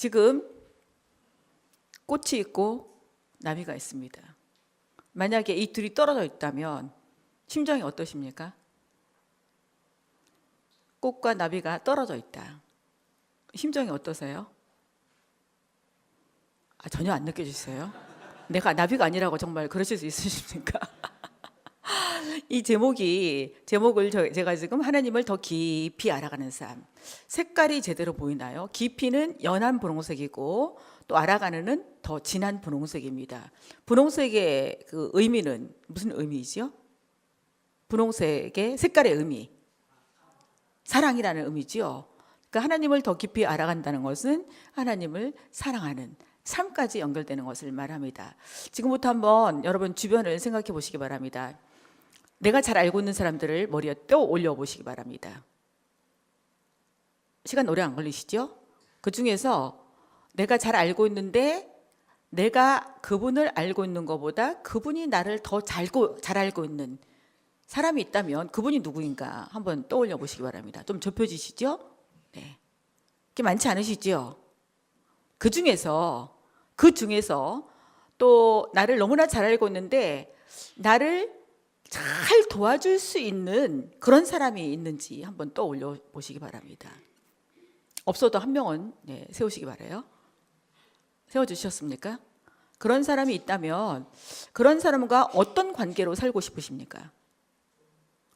지금 꽃이 있고 나비가 있습니다. 만약에 이 둘이 떨어져 있다면 심정이 어떠십니까? 꽃과 나비가 떨어져 있다. 심정이 어떠세요? 전혀 안 느껴지세요? 내가 나비가 아니라고 정말 그러실 수 있으십니까? 이 제목을 제가 지금 하나님을 더 깊이 알아가는 삶. 색깔이 제대로 보이나요? 깊이는 연한 분홍색이고 또 알아가는은 더 진한 분홍색입니다. 분홍색의 그 의미는 무슨 의미이죠? 분홍색의 색깔의 의미. 사랑이라는 의미지요. 그러니까 하나님을 더 깊이 알아간다는 것은 하나님을 사랑하는 삶까지 연결되는 것을 말합니다. 지금부터 한번 여러분 주변을 생각해 보시기 바랍니다. 내가 잘 알고 있는 사람들을 머리에 또 올려보시기 바랍니다. 시간 오래 안 걸리시죠? 그 중에서 내가 잘 알고 있는데 내가 그분을 알고 있는 것보다 그분이 나를 더 잘 알고 있는 사람이 있다면 그분이 누구인가 한번 떠올려 보시기 바랍니다. 좀 좁혀지시죠? 네. 그게 많지 않으시죠? 그 중에서 또 나를 너무나 잘 알고 있는데 나를 잘 도와줄 수 있는 그런 사람이 있는지 한번 떠올려 보시기 바랍니다. 없어도 한 명은 세우시기 바라요. 세워주셨습니까? 그런 사람이 있다면 그런 사람과 어떤 관계로 살고 싶으십니까?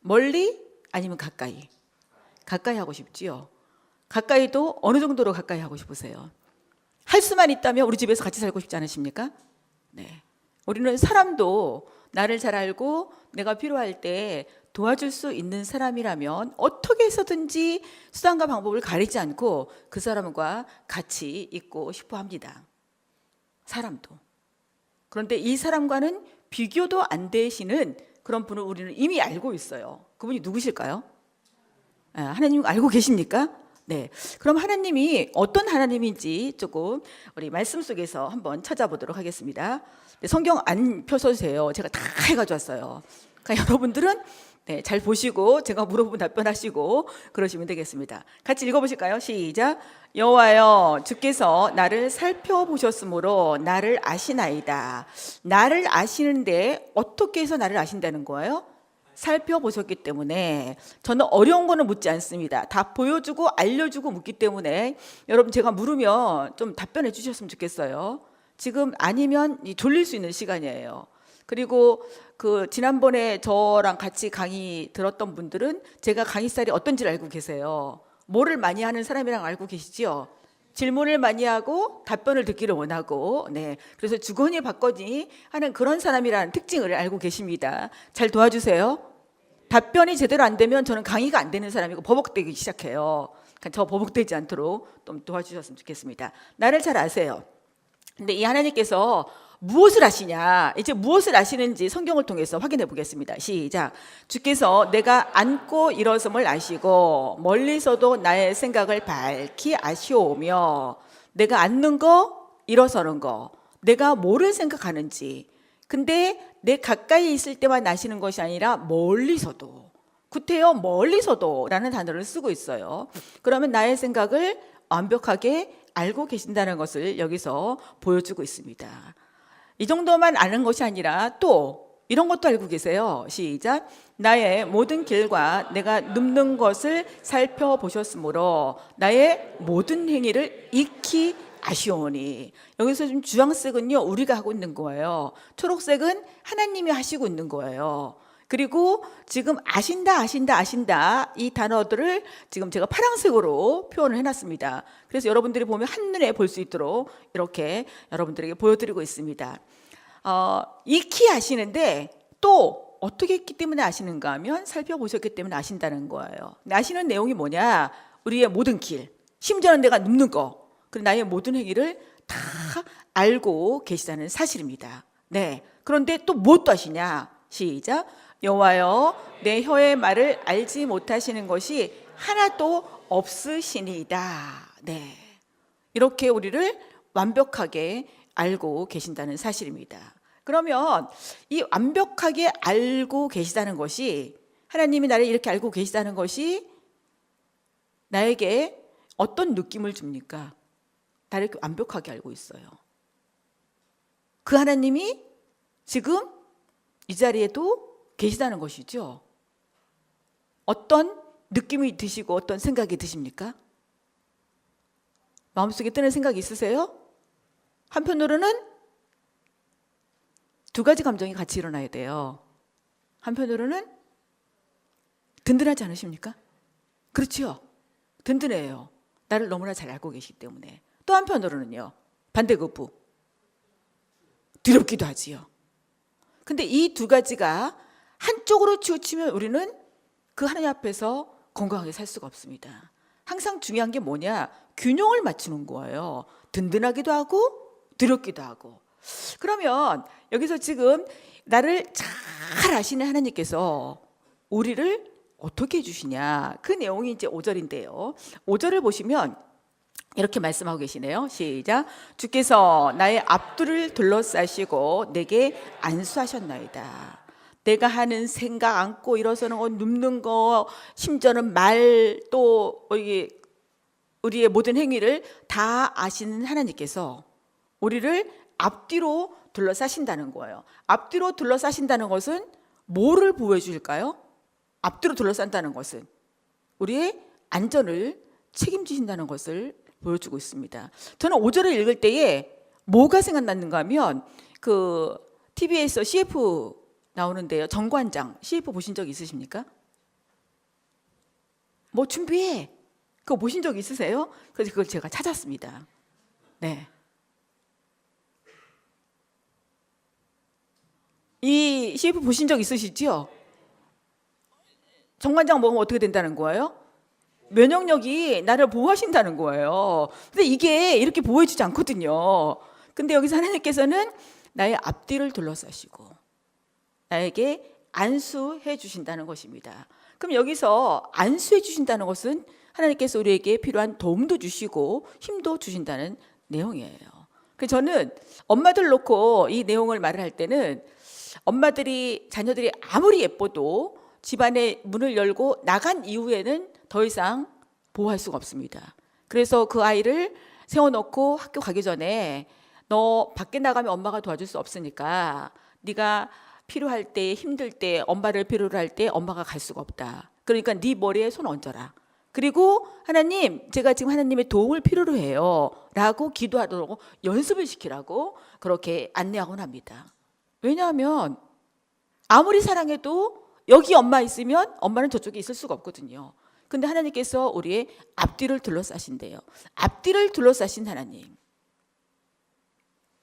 멀리 아니면 가까이? 가까이 하고 싶지요. 가까이도 어느 정도로 가까이 하고 싶으세요? 할 수만 있다면 우리 집에서 같이 살고 싶지 않으십니까? 네. 우리는 사람도 나를 잘 알고 내가 필요할 때 도와줄 수 있는 사람이라면 어떻게 해서든지 수단과 방법을 가리지 않고 그 사람과 같이 있고 싶어 합니다. 사람도. 그런데 이 사람과는 비교도 안 되시는 그런 분을 우리는 이미 알고 있어요. 그분이 누구실까요? 하나님 알고 계십니까? 네. 그럼 하나님이 어떤 하나님인지 조금 우리 말씀 속에서 한번 찾아보도록 하겠습니다. 성경 안 펴서세요. 제가 다 해가지고 왔어요. 그러니까 여러분들은 잘 보시고 제가 물어보면 답변하시고 그러시면 되겠습니다. 같이 읽어보실까요? 시작. 여호와여 주께서 나를 살펴보셨으므로 나를 아시나이다. 나를 아시는데 어떻게 해서 나를 아신다는 거예요? 살펴보셨기 때문에 저는 어려운 거는 묻지 않습니다. 다 보여주고 알려주고 묻기 때문에 여러분 제가 물으면 좀 답변해 주셨으면 좋겠어요. 지금 아니면 졸릴 수 있는 시간이에요. 그리고 지난번에 저랑 같이 강의 들었던 분들은 제가 강의살이 어떤지를 알고 계세요. 뭐를 많이 하는 사람이랑 알고 계시죠? 질문을 많이 하고 답변을 듣기를 원하고, 그래서 주거니 받거니 하는 그런 사람이라는 특징을 알고 계십니다. 잘 도와주세요. 답변이 제대로 안 되면 저는 강의가 안 되는 사람이고 버벅대기 시작해요. 그러니까 저 버벅대지 않도록 좀 도와주셨으면 좋겠습니다. 나를 잘 아세요. 근데 이 하나님께서 무엇을 아시냐? 이제 무엇을 아시는지 성경을 통해서 확인해 보겠습니다. 시작. 주께서 내가 앉고 일어섬을 아시고 멀리서도 나의 생각을 밝히 아시오며 내가 앉는 거, 일어서는 거, 내가 뭐를 생각하는지. 근데 내 가까이 있을 때만 아시는 것이 아니라 멀리서도. 구태여 멀리서도 라는 단어를 쓰고 있어요. 그러면 나의 생각을 완벽하게 알고 계신다는 것을 여기서 보여주고 있습니다. 이 정도만 아는 것이 아니라 또 이런 것도 알고 계세요. 시작. 나의 모든 길과 내가 눕는 것을 살펴보셨으므로 나의 모든 행위를 익히 아시오니. 여기서 좀 주황색은요 우리가 하고 있는 거예요. 초록색은 하나님이 하시고 있는 거예요. 그리고 지금 아신다 이 단어들을 지금 제가 파란색으로 표현을 해놨습니다. 그래서 여러분들이 보면 한눈에 볼 수 있도록 이렇게 여러분들에게 보여드리고 있습니다. 익히 아시는데 또 어떻게 했기 때문에 아시는가 하면 살펴보셨기 때문에 아신다는 거예요. 아시는 내용이 뭐냐? 우리의 모든 길, 심지어는 내가 눕는 거, 그리고 나의 모든 행위를 다 알고 계시다는 사실입니다. 그런데 또 무엇도 아시냐? 시작. 여호와여 내 혀의 말을 알지 못하시는 것이 하나도 없으시니이다. 이렇게 우리를 완벽하게 알고 계신다는 사실입니다. 그러면 이 완벽하게 알고 계시다는 것이 하나님이 나를 이렇게 알고 계시다는 것이 나에게 어떤 느낌을 줍니까? 나를 이렇게 완벽하게 알고 있어요. 그 하나님이 지금 이 자리에도 계시다는 것이죠. 어떤 느낌이 드시고 어떤 생각이 드십니까? 마음속에 뜨는 생각이 있으세요? 한편으로는 두 가지 감정이 같이 일어나야 돼요. 한편으로는 든든하지 않으십니까? 그렇죠. 든든해요. 나를 너무나 잘 알고 계시기 때문에. 또 한편으로는요. 반대급부. 두렵기도 하지요. 근데 이 두 가지가 한쪽으로 치우치면 우리는 그 하나님 앞에서 건강하게 살 수가 없습니다. 항상 중요한 게 뭐냐? 균형을 맞추는 거예요. 든든하기도 하고 두렵기도 하고. 그러면 여기서 지금 나를 잘 아시는 하나님께서 우리를 어떻게 해주시냐? 그 내용이 이제 5절인데요. 5절을 보시면 이렇게 말씀하고 계시네요. 시작. 주께서 나의 앞뒤를 둘러싸시고 내게 안수하셨나이다. 내가 하는 생각, 안고 일어서는 거, 눕는 거, 심지어는 말, 또 우리의 모든 행위를 다 아시는 하나님께서 우리를 앞뒤로 둘러싸신다는 거예요. 앞뒤로 둘러싸신다는 것은 뭐를 보호해 주실까요? 앞뒤로 둘러싼다는 것은 우리의 안전을 책임지신다는 것을 보여주고 있습니다. 저는 5절을 읽을 때에 뭐가 생각났는가 하면 그 TV에서 CF 나오는데요. 정관장 CF 보신 적 있으십니까? 뭐 준비해. 그거 보신 적 있으세요? 그래서 그걸 제가 찾았습니다. 네. 이 CF 보신 적 있으시죠? 정관장 먹으면 어떻게 된다는 거예요? 면역력이 나를 보호하신다는 거예요. 근데 이게 이렇게 보호해주지 않거든요. 근데 여기서 하나님께서는 나의 앞뒤를 둘러싸시고 나에게 안수해 주신다는 것입니다. 그럼 여기서 안수해 주신다는 것은 하나님께서 우리에게 필요한 도움도 주시고 힘도 주신다는 내용이에요. 그래서 저는 엄마들 놓고 이 내용을 말을 할 때는 엄마들이 자녀들이 아무리 예뻐도 집안의 문을 열고 나간 이후에는 더 이상 보호할 수가 없습니다. 그래서 그 아이를 세워놓고 학교 가기 전에 너 밖에 나가면 엄마가 도와줄 수 없으니까 네가 필요할 때 힘들 때 엄마를 필요로 할 때 엄마가 갈 수가 없다. 그러니까 네 머리에 손 얹어라. 그리고 하나님 제가 지금 하나님의 도움을 필요로 해요 라고 기도하도록 연습을 시키라고 그렇게 안내하곤 합니다. 왜냐하면 아무리 사랑해도 여기 엄마 있으면 엄마는 저쪽에 있을 수가 없거든요. 근데 하나님께서 우리의 앞뒤를 둘러싸신대요. 앞뒤를 둘러싸신 하나님.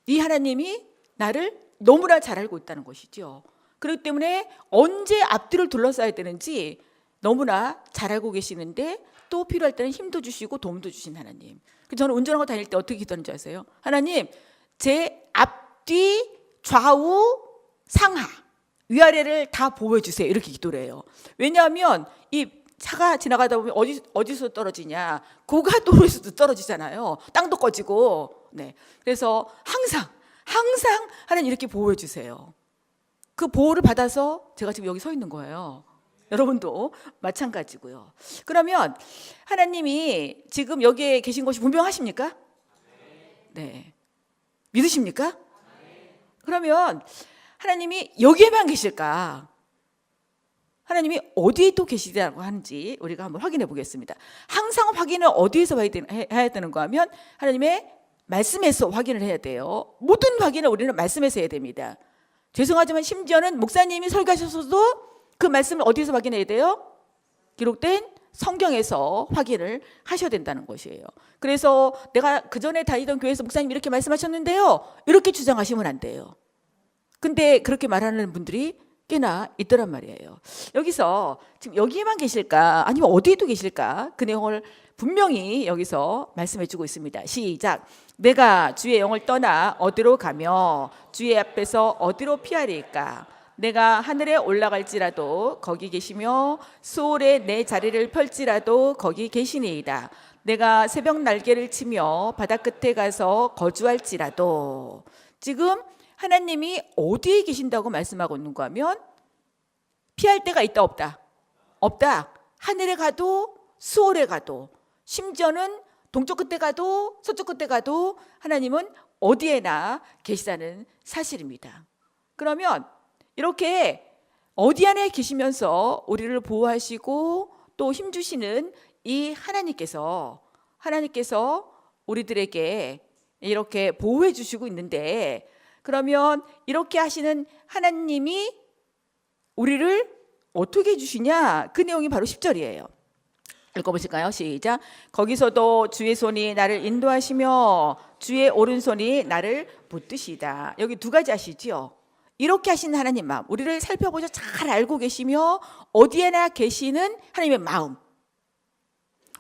이 하나님이 나를 너무나 잘 알고 있다는 것이죠. 그렇기 때문에 언제 앞뒤를 둘러싸야 되는지 너무나 잘 알고 계시는데 또 필요할 때는 힘도 주시고 도움도 주신 하나님. 저는 운전하고 다닐 때 어떻게 기도하는 줄 아세요? 하나님, 제 앞뒤 좌우 상하 위아래를 다 보호해 주세요. 이렇게 기도를 해요. 왜냐하면 이 차가 지나가다 보면 어디서 떨어지냐? 고가도로에서도 떨어지잖아요. 땅도 꺼지고. 네. 그래서 항상 하나님 이렇게 보호해 주세요. 그 보호를 받아서 제가 지금 여기 서 있는 거예요. 여러분도 마찬가지고요. 그러면 하나님이 지금 여기에 계신 것이 분명하십니까? 네. 믿으십니까? 그러면 하나님이 여기에만 계실까? 하나님이 어디에 또 계시다고 하는지 우리가 한번 확인해 보겠습니다. 항상 확인을 어디에서 해야 되는가 하면 하나님의 말씀에서 확인을 해야 돼요. 모든 확인을 우리는 말씀에서 해야 됩니다. 죄송하지만 심지어는 목사님이 설교하셔서도 그 말씀을 어디서 확인해야 돼요? 기록된 성경에서 확인을 하셔야 된다는 것이에요. 그래서 내가 그전에 다니던 교회에서 목사님이 이렇게 말씀하셨는데요. 이렇게 주장하시면 안 돼요. 근데 그렇게 말하는 분들이 꽤나 있더란 말이에요. 여기서 지금 여기에만 계실까? 아니면 어디에도 계실까? 그 내용을 분명히 여기서 말씀해 주고 있습니다. 시작. 내가 주의 영을 떠나 어디로 가며 주의 앞에서 어디로 피하리까? 내가 하늘에 올라갈지라도 거기 계시며 수월에 내 자리를 펼지라도 거기 계시니이다. 내가 새벽 날개를 치며 바다 끝에 가서 거주할지라도. 지금 하나님이 어디에 계신다고 말씀하고 있는가 하면 피할 데가 있다 없다? 없다. 하늘에 가도 수월에 가도 심지어는 동쪽 끝에 가도 서쪽 끝에 가도 하나님은 어디에나 계시다는 사실입니다. 그러면 이렇게 어디 안에 계시면서 우리를 보호하시고 또 힘주시는 이 하나님께서 우리들에게 이렇게 보호해 주시고 있는데, 그러면 이렇게 하시는 하나님이 우리를 어떻게 해주시냐? 그 내용이 바로 10절이에요. 읽어보실까요? 시작. 거기서도 주의 손이 나를 인도하시며 주의 오른손이 나를 붙드시다. 여기 두 가지 아시죠? 이렇게 하시는 하나님 마음, 우리를 살펴보셔 잘 알고 계시며 어디에나 계시는 하나님의 마음.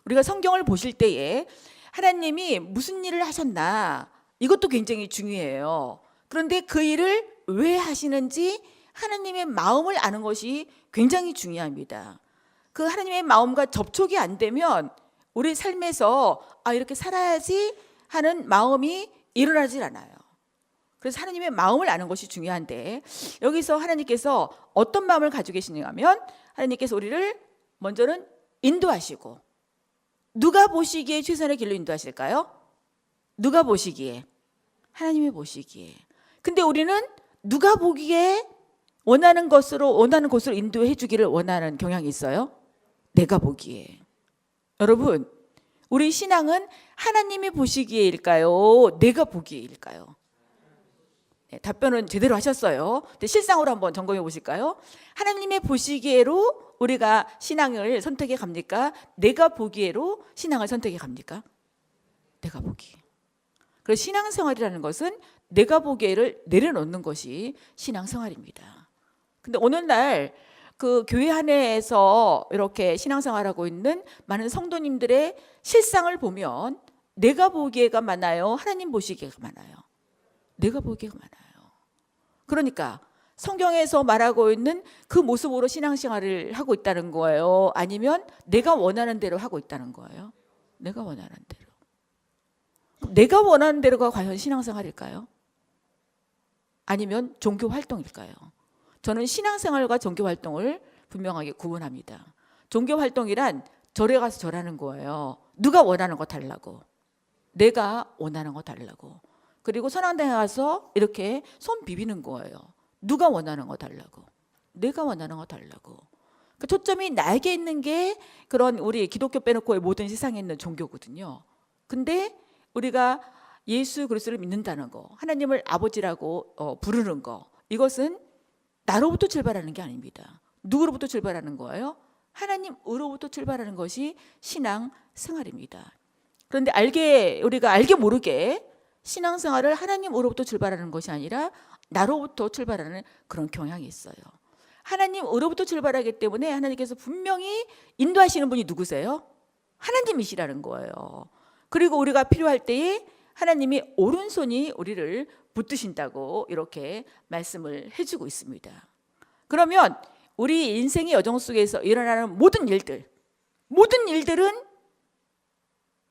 우리가 성경을 보실 때에 하나님이 무슨 일을 하셨나, 이것도 굉장히 중요해요. 그런데 그 일을 왜 하시는지 하나님의 마음을 아는 것이 굉장히 중요합니다. 그 하나님의 마음과 접촉이 안 되면 우리 삶에서 이렇게 살아야지 하는 마음이 일어나질 않아요. 그래서 하나님의 마음을 아는 것이 중요한데, 여기서 하나님께서 어떤 마음을 가지고 계시냐 하면, 하나님께서 우리를 먼저는 인도하시고, 누가 보시기에 최선의 길로 인도하실까요? 누가 보시기에? 하나님이 보시기에. 근데 우리는 누가 보기에 원하는 곳으로 인도해 주기를 원하는 경향이 있어요? 내가 보기에. 여러분, 우리 신앙은 하나님이 보시기에일까요? 내가 보기에일까요? 네, 답변은 제대로 하셨어요. 근데 실상으로 한번 점검해 보실까요? 하나님의 보시기에로 우리가 신앙을 선택해 갑니까? 내가 보기에로 신앙을 선택해 갑니까? 내가 보기에. 그래서 신앙생활이라는 것은 내가 보기에를 내려놓는 것이 신앙생활입니다. 근데 오늘날 그 교회 안에서 이렇게 신앙생활하고 있는 많은 성도님들의 실상을 보면 내가 보기에가 많아요? 하나님 보시기에가 많아요? 내가 보기에가 많아요. 그러니까 성경에서 말하고 있는 그 모습으로 신앙생활을 하고 있다는 거예요? 아니면 내가 원하는 대로 하고 있다는 거예요? 내가 원하는 대로. 내가 원하는 대로가 과연 신앙생활일까요? 아니면 종교 활동일까요? 저는 신앙생활과 종교 활동을 분명하게 구분합니다. 종교 활동이란 절에 가서 절하는 거예요. 누가 원하는 거 달라고. 내가 원하는 거 달라고. 그리고 선앙당에 가서 이렇게 손 비비는 거예요. 누가 원하는 거 달라고. 내가 원하는 거 달라고. 그 초점이 나에게 있는 게 그런 우리 기독교 빼놓고의 모든 세상에 있는 종교거든요. 근데 우리가 예수 그리스도를 믿는다는 거, 하나님을 아버지라고 부르는 거, 이것은 나로부터 출발하는 게 아닙니다. 누구로부터 출발하는 거예요? 하나님으로부터 출발하는 것이 신앙생활입니다. 그런데 우리가 알게 모르게 신앙생활을 하나님으로부터 출발하는 것이 아니라 나로부터 출발하는 그런 경향이 있어요. 하나님으로부터 출발하기 때문에 하나님께서 분명히 인도하시는 분이 누구세요? 하나님이시라는 거예요. 그리고 우리가 필요할 때에 하나님이 오른손이 우리를 붙드신다고 이렇게 말씀을 해주고 있습니다. 그러면 우리 인생의 여정 속에서 일어나는 모든 일들은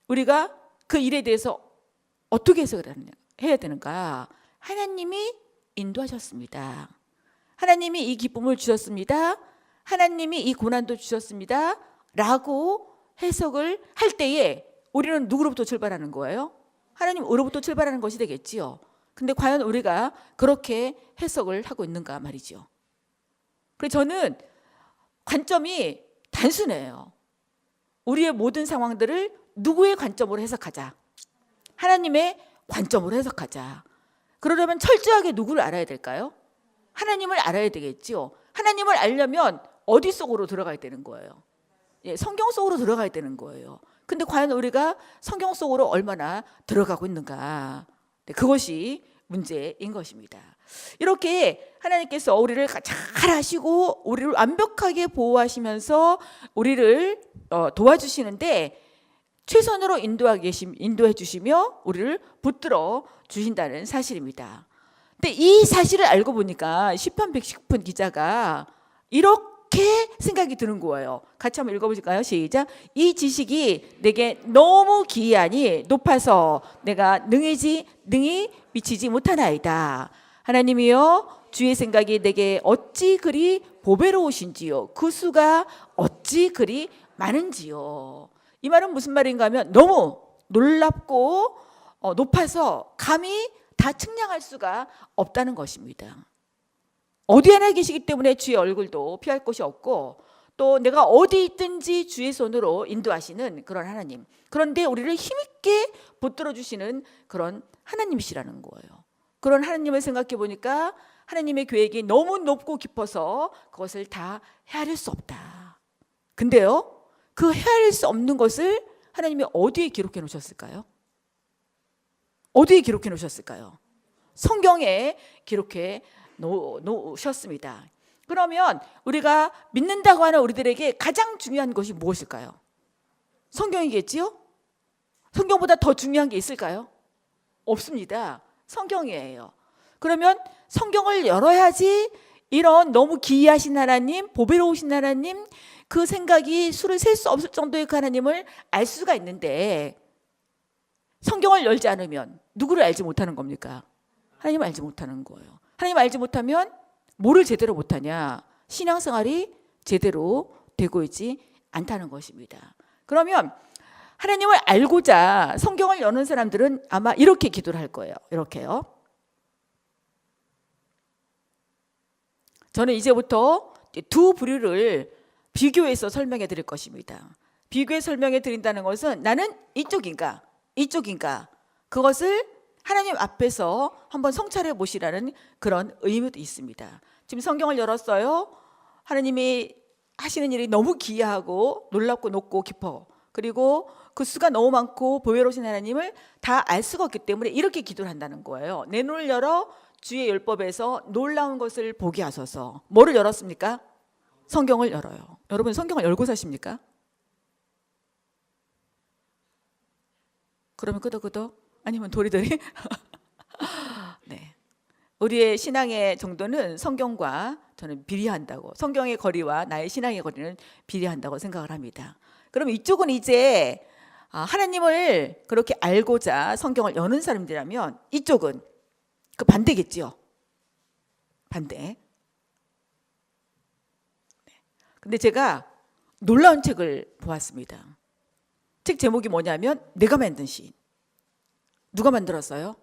우리가 그 일에 대해서 어떻게 해야 되는가? 하나님이 인도하셨습니다. 하나님이 이 기쁨을 주셨습니다. 하나님이 이 고난도 주셨습니다. 라고 해석을 할 때에 우리는 누구로부터 출발하는 거예요? 하나님으로부터 출발하는 것이 되겠지요. 근데 과연 우리가 그렇게 해석을 하고 있는가 말이죠. 그래서 저는 관점이 단순해요. 우리의 모든 상황들을 누구의 관점으로 해석하자. 하나님의 관점으로 해석하자. 그러려면 철저하게 누구를 알아야 될까요? 하나님을 알아야 되겠지요. 하나님을 알려면 어디 속으로 들어가야 되는 거예요? 성경 속으로 들어가야 되는 거예요. 근데 과연 우리가 성경 속으로 얼마나 들어가고 있는가? 그것이 문제인 것입니다. 이렇게 하나님께서 우리를 잘 하시고 우리를 완벽하게 보호하시면서 우리를 도와주시는데 최선으로 인도해 주시며 우리를 붙들어 주신다는 사실입니다. 근데 이 사실을 알고 보니까 시편 119편 기자가 이렇게 생각이 드는 거예요. 같이 한번 읽어보실까요? 시작. 이 지식이 내게 너무 기이하니 높아서 내가 능히 미치지 못하나이다. 하나님이여, 주의 생각이 내게 어찌 그리 보배로우신지요. 그 수가 어찌 그리 많은지요. 이 말은 무슨 말인가 하면 너무 놀랍고 높아서 감히 다 측량할 수가 없다는 것입니다. 어디 하나 계시기 때문에 주의 얼굴도 피할 곳이 없고 또 내가 어디 있든지 주의 손으로 인도하시는 그런 하나님. 그런데 우리를 힘있게 붙들어 주시는 그런 하나님이시라는 거예요. 그런 하나님을 생각해 보니까 하나님의 계획이 너무 높고 깊어서 그것을 다 헤아릴 수 없다. 근데요, 그 헤아릴 수 없는 것을 하나님이 어디에 기록해 놓으셨을까요? 어디에 기록해 놓으셨을까요? 성경에 기록해 놓으셨습니다. 그러면 우리가 믿는다고 하는 우리들에게 가장 중요한 것이 무엇일까요? 성경이겠지요? 성경보다 더 중요한 게 있을까요? 없습니다. 성경이에요. 그러면 성경을 열어야지 이런 너무 기이하신 하나님, 보배로우신 하나님, 그 생각이 수를 셀 수 없을 정도의 그 하나님을 알 수가 있는데 성경을 열지 않으면 누구를 알지 못하는 겁니까? 하나님을 알지 못하는 거예요. 하나님 알지 못하면 뭐를 제대로 못하냐? 신앙생활이 제대로 되고 있지 않다는 것입니다. 그러면 하나님을 알고자 성경을 여는 사람들은 아마 이렇게 기도를 할 거예요. 이렇게요. 저는 이제부터 두 부류를 비교해서 설명해 드릴 것입니다. 비교해 설명해 드린다는 것은 나는 이쪽인가 그것을 하나님 앞에서 한번 성찰해 보시라는 그런 의미도 있습니다. 지금 성경을 열었어요. 하나님이 하시는 일이 너무 기이하고 놀랍고 높고 깊어. 그리고 그 수가 너무 많고 보배로우신 하나님을 다 알 수가 없기 때문에 이렇게 기도를 한다는 거예요. 내 눈을 열어 주의 율법에서 놀라운 것을 보게 하소서. 뭐를 열었습니까? 성경을 열어요. 여러분 성경을 열고 사십니까? 그러면 끄덕끄덕 아니면 도리도리 네. 우리의 신앙의 정도는 성경과 저는 비례한다고, 성경의 거리와 나의 신앙의 거리는 비례한다고 생각을 합니다. 그럼 이쪽은 이제 하나님을 그렇게 알고자 성경을 여는 사람들이라면 이쪽은 그 반대겠지요. 반대. 근데 제가 놀라운 책을 보았습니다. 책 제목이 뭐냐면 내가 만든 신. 누가 만들었어요?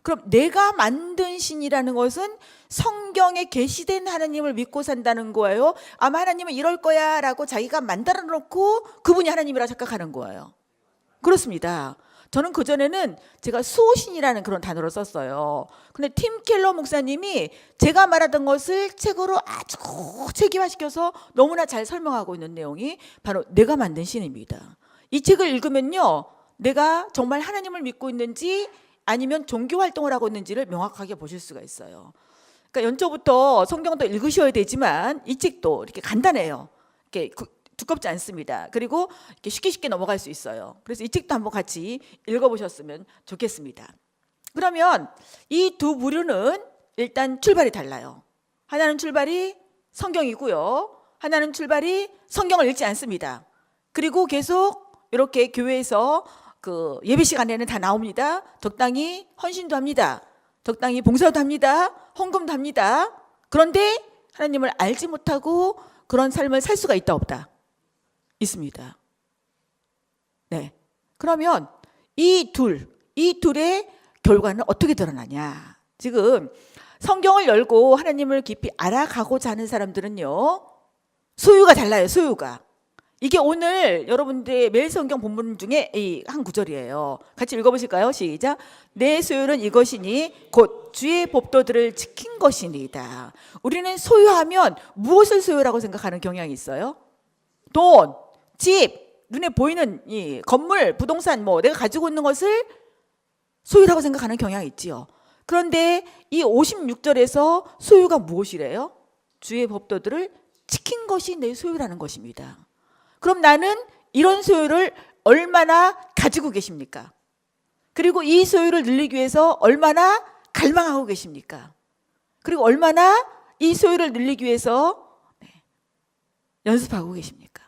그럼 내가 만든 신이라는 것은 성경에 계시된 하나님을 믿고 산다는 거예요? 아마 하나님은 이럴 거야 라고 자기가 만들어 놓고 그분이 하나님이라 착각하는 거예요. 그렇습니다. 저는 그전에는 제가 수호신이라는 그런 단어를 썼어요. 근데 팀 켈러 목사님이 제가 말하던 것을 책으로 아주 체계화시켜서 너무나 잘 설명하고 있는 내용이 바로 내가 만든 신입니다. 이 책을 읽으면요, 내가 정말 하나님을 믿고 있는지 아니면 종교 활동을 하고 있는지를 명확하게 보실 수가 있어요. 그러니까 연초부터 성경도 읽으셔야 되지만 이 책도 이렇게 간단해요. 이렇게 두껍지 않습니다. 그리고 이렇게 쉽게 넘어갈 수 있어요. 그래서 이 책도 한번 같이 읽어보셨으면 좋겠습니다. 그러면 이 두 부류는 일단 출발이 달라요. 하나는 출발이 성경이고요. 하나는 출발이 성경을 읽지 않습니다. 그리고 계속 이렇게 교회에서 그 예배 시간에는 다 나옵니다. 적당히 헌신도 합니다. 적당히 봉사도 합니다. 헌금도 합니다. 그런데 하나님을 알지 못하고 그런 삶을 살 수가 있다 없다? 있습니다. 네. 그러면 이 둘의 결과는 어떻게 드러나냐? 지금 성경을 열고 하나님을 깊이 알아가고자 하는 사람들은요, 소유가 달라요. 소유가. 이게 오늘 여러분들의 매일 성경 본문 중에 이 한 구절이에요. 같이 읽어보실까요? 시작. 내 소유는 이것이니 곧 주의 법도들을 지킨 것이니이다. 우리는 소유하면 무엇을 소유라고 생각하는 경향이 있어요? 돈, 집, 눈에 보이는 이 건물, 부동산, 뭐 내가 가지고 있는 것을 소유라고 생각하는 경향이 있지요. 그런데 이 56절에서 소유가 무엇이래요? 주의 법도들을 지킨 것이 내 소유라는 것입니다. 그럼 나는 이런 소유를 얼마나 가지고 계십니까? 그리고 이 소유를 늘리기 위해서 얼마나 갈망하고 계십니까? 그리고 얼마나 이 소유를 늘리기 위해서 연습하고 계십니까?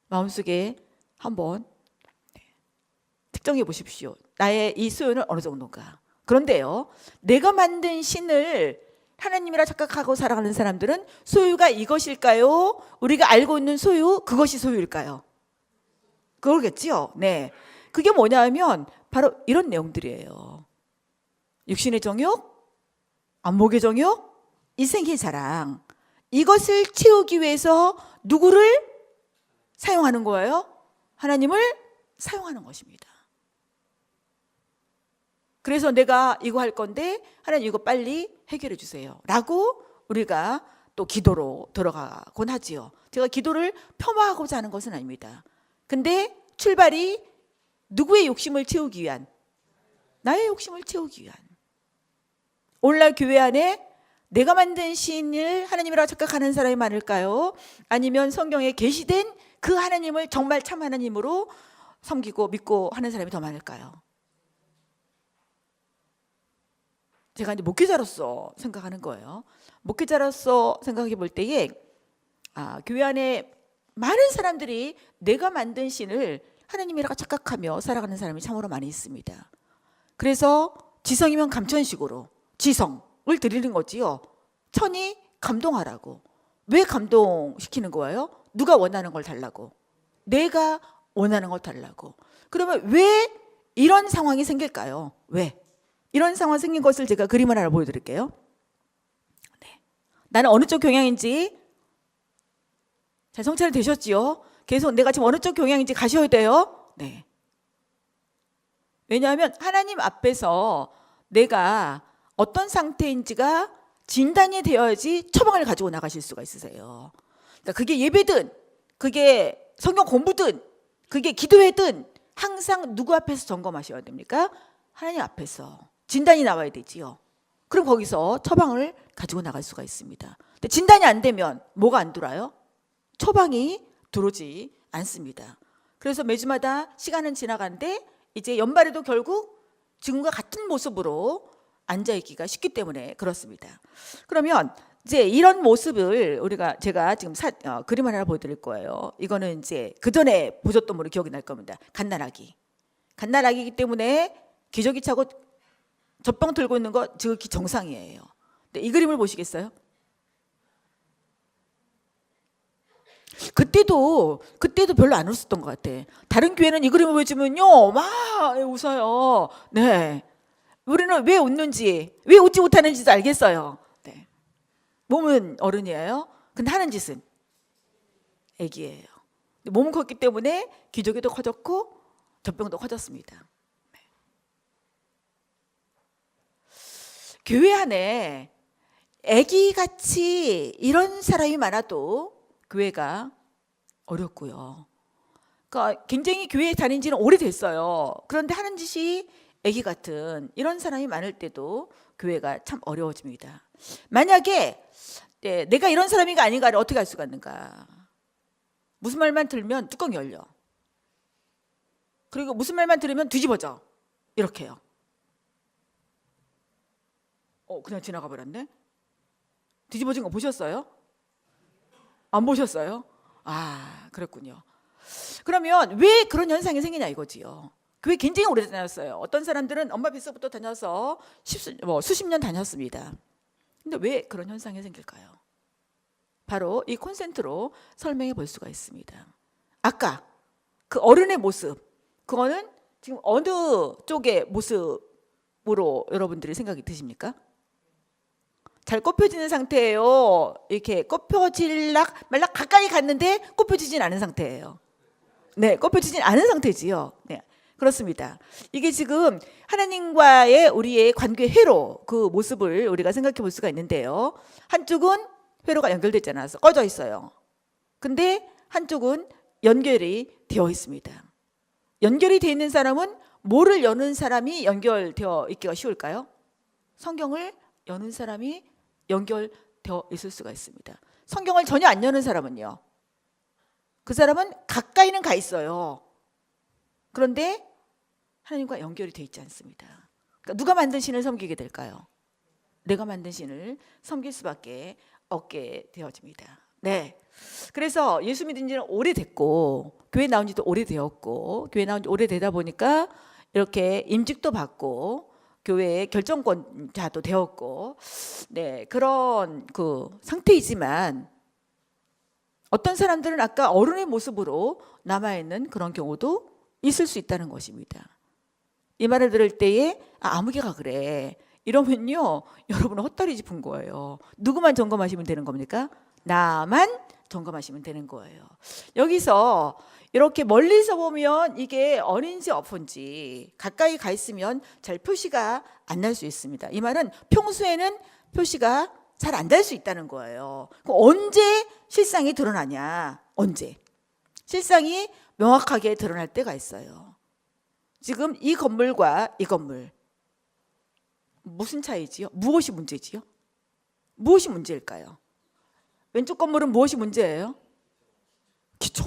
마음속에 한번 측정해 보십시오. 나의 이 소유는 어느 정도인가? 그런데요, 내가 만든 신을 하나님이라 착각하고 살아가는 사람들은 소유가 이것일까요? 우리가 알고 있는 소유, 그것이 소유일까요? 그러겠지요. 네. 그게 뭐냐면 바로 이런 내용들이에요. 육신의 정욕, 안목의 정욕, 이생의 자랑. 이것을 채우기 위해서 누구를 사용하는 거예요? 하나님을 사용하는 것입니다. 그래서 내가 이거 할 건데 하나님 이거 빨리 해결해 주세요 라고 우리가 또 기도로 들어가곤 하지요. 제가 기도를 폄하하고자 하는 것은 아닙니다. 근데 출발이 누구의 욕심을 채우기 위한, 나의 욕심을 채우기 위한. 오늘날 교회 안에 내가 만든 신을 하나님이라고 착각하는 사람이 많을까요? 아니면 성경에 계시된 그 하나님을 정말 참 하나님으로 섬기고 믿고 하는 사람이 더 많을까요? 제가 이제 목회자로서 생각하는 거예요. 목회자로서 생각해 볼 때에 교회 안에 많은 사람들이 내가 만든 신을 하나님이라고 착각하며 살아가는 사람이 참으로 많이 있습니다. 그래서 지성이면 감천식으로 지성을 드리는 거지요. 천이 감동하라고. 왜 감동시키는 거예요? 누가 원하는 걸 달라고. 내가 원하는 걸 달라고. 그러면 왜 이런 상황이 생길까요? 왜? 이런 상황이 생긴 것을 제가 그림을 하나 보여드릴게요. 네. 나는 어느 쪽 경향인지 잘 성찰이 되셨지요? 계속 내가 지금 어느 쪽 경향인지 가셔야 돼요. 네. 왜냐하면 하나님 앞에서 내가 어떤 상태인지가 진단이 되어야지 처방을 가지고 나가실 수가 있으세요. 그러니까 그게 예배든 그게 성경 공부든 그게 기도회든 항상 누구 앞에서 점검하셔야 됩니까? 하나님 앞에서 진단이 나와야 되지요. 그럼 거기서 처방을 가지고 나갈 수가 있습니다. 근데 진단이 안 되면 뭐가 안 들어와요? 처방이 들어오지 않습니다. 그래서 매주마다 시간은 지나가는데 이제 연말에도 결국 지금과 같은 모습으로 앉아있기가 쉽기 때문에 그렇습니다. 그러면 이제 이런 모습을 제가 지금 그림 하나 보여드릴 거예요. 이거는 이제 그 전에 보셨던 분이 기억이 날 겁니다. 갓난아기이기 때문에 기저귀 차고 젖병 들고 있는 거 지극히 정상이에요. 근데 이 그림을 보시겠어요? 그때도 별로 안 웃었던 것 같아. 다른 교회는 이 그림을 보여주면요 막 웃어요. 네, 우리는 왜 웃는지, 왜 웃지 못하는지도 알겠어요. 네. 몸은 어른이에요. 근데 하는 짓은 애기예요. 몸은 컸기 때문에 기저귀도 커졌고 젖병도 커졌습니다. 네. 교회 안에 애기같이 이런 사람이 많아도 교회가 어렵고요. 그러니까 굉장히 교회에 다닌 지는 오래됐어요. 그런데 하는 짓이 애기 같은 이런 사람이 많을 때도 교회가 참 어려워집니다. 만약에 내가 이런 사람인가 아닌가를 어떻게 알 수가 있는가? 무슨 말만 들으면 뚜껑이 열려. 그리고 무슨 말만 들으면 뒤집어져. 이렇게요. 그냥 지나가 버렸네. 뒤집어진 거 보셨어요? 안 보셨어요? 그렇군요. 그러면 왜 그런 현상이 생기냐 이거지요. 교회 굉장히 오래 다녔어요. 어떤 사람들은 엄마 뱃속부터 다녀서 수십 년 다녔습니다. 근데 왜 그런 현상이 생길까요? 바로 이 콘센트로 설명해 볼 수가 있습니다. 아까 그 어른의 모습, 그거는 지금 어느 쪽의 모습으로 여러분들이 생각이 드십니까? 잘 꼽혀지는 상태예요. 이렇게 꼽혀질락 말락 가까이 갔는데 꼽혀지진 않은 상태예요. 네, 꼽혀지진 않은 상태지요. 네, 그렇습니다. 이게 지금 하나님과의 우리의 관계 회로 그 모습을 우리가 생각해 볼 수가 있는데요. 한쪽은 회로가 연결되지 않아서 꺼져 있어요. 근데 한쪽은 연결이 되어 있습니다. 연결이 되어 있는 사람은 뭐를 여는 사람이 연결되어 있기가 쉬울까요? 성경을 여는 사람이 연결되어 있을 수가 있습니다. 성경을 전혀 안 여는 사람은요, 그 사람은 가까이는 가 있어요. 그런데 하나님과 연결이 되어 있지 않습니다. 그러니까 누가 만든 신을 섬기게 될까요? 내가 만든 신을 섬길 수밖에 없게 되어집니다. 네. 그래서 예수 믿은 지는 오래됐고 교회 나온 지도 오래되었고 교회 나온 지 오래되다 보니까 이렇게 임직도 받고 교회의 결정권자도 되었고, 네, 그런 그 상태이지만 어떤 사람들은 아까 어른의 모습으로 남아있는 그런 경우도 있을 수 있다는 것입니다. 이 말을 들을 때에 아무개가 그래 이러면요, 여러분은 헛다리 짚은 거예요. 누구만 점검하시면 되는 겁니까? 나만 점검하시면 되는 거예요. 여기서 이렇게 멀리서 보면 이게 어린지 어픈지 가까이 가 있으면 잘 표시가 안 날 수 있습니다. 이 말은 평소에는 표시가 잘 안 날 수 있다는 거예요. 그럼 언제 실상이 드러나냐? 언제? 실상이 명확하게 드러날 때가 있어요. 지금 이 건물과 이 건물 무슨 차이지요? 무엇이 문제지요? 무엇이 문제일까요? 왼쪽 건물은 무엇이 문제예요? 기초.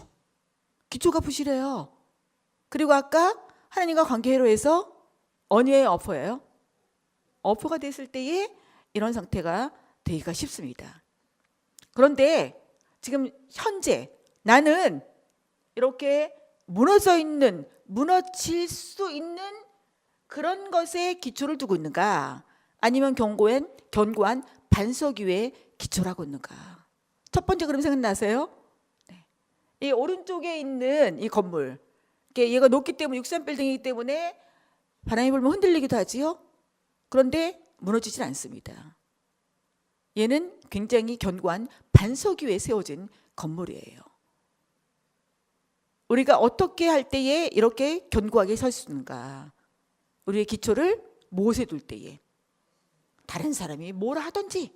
기초가 부실해요. 그리고 아까 하나님과 관계로 해서 언어의 어퍼예요. 어퍼가 됐을 때에 이런 상태가 되기가 쉽습니다. 그런데 지금 현재 나는 이렇게 무너질 수 있는 그런 것에 기초를 두고 있는가? 아니면 견고한 반석 위에 기초를 하고 있는가? 첫 번째 그럼 생각나세요? 네. 이 오른쪽에 있는 이 건물, 얘가 높기 때문에 63빌딩이기 때문에 바람이 불면 흔들리기도 하지요. 그런데 무너지질 않습니다. 얘는 굉장히 견고한 반석 위에 세워진 건물이에요. 우리가 어떻게 할 때에 이렇게 견고하게 설 수 있는가? 우리의 기초를 무엇에 둘 때에 다른 사람이 뭘 하든지,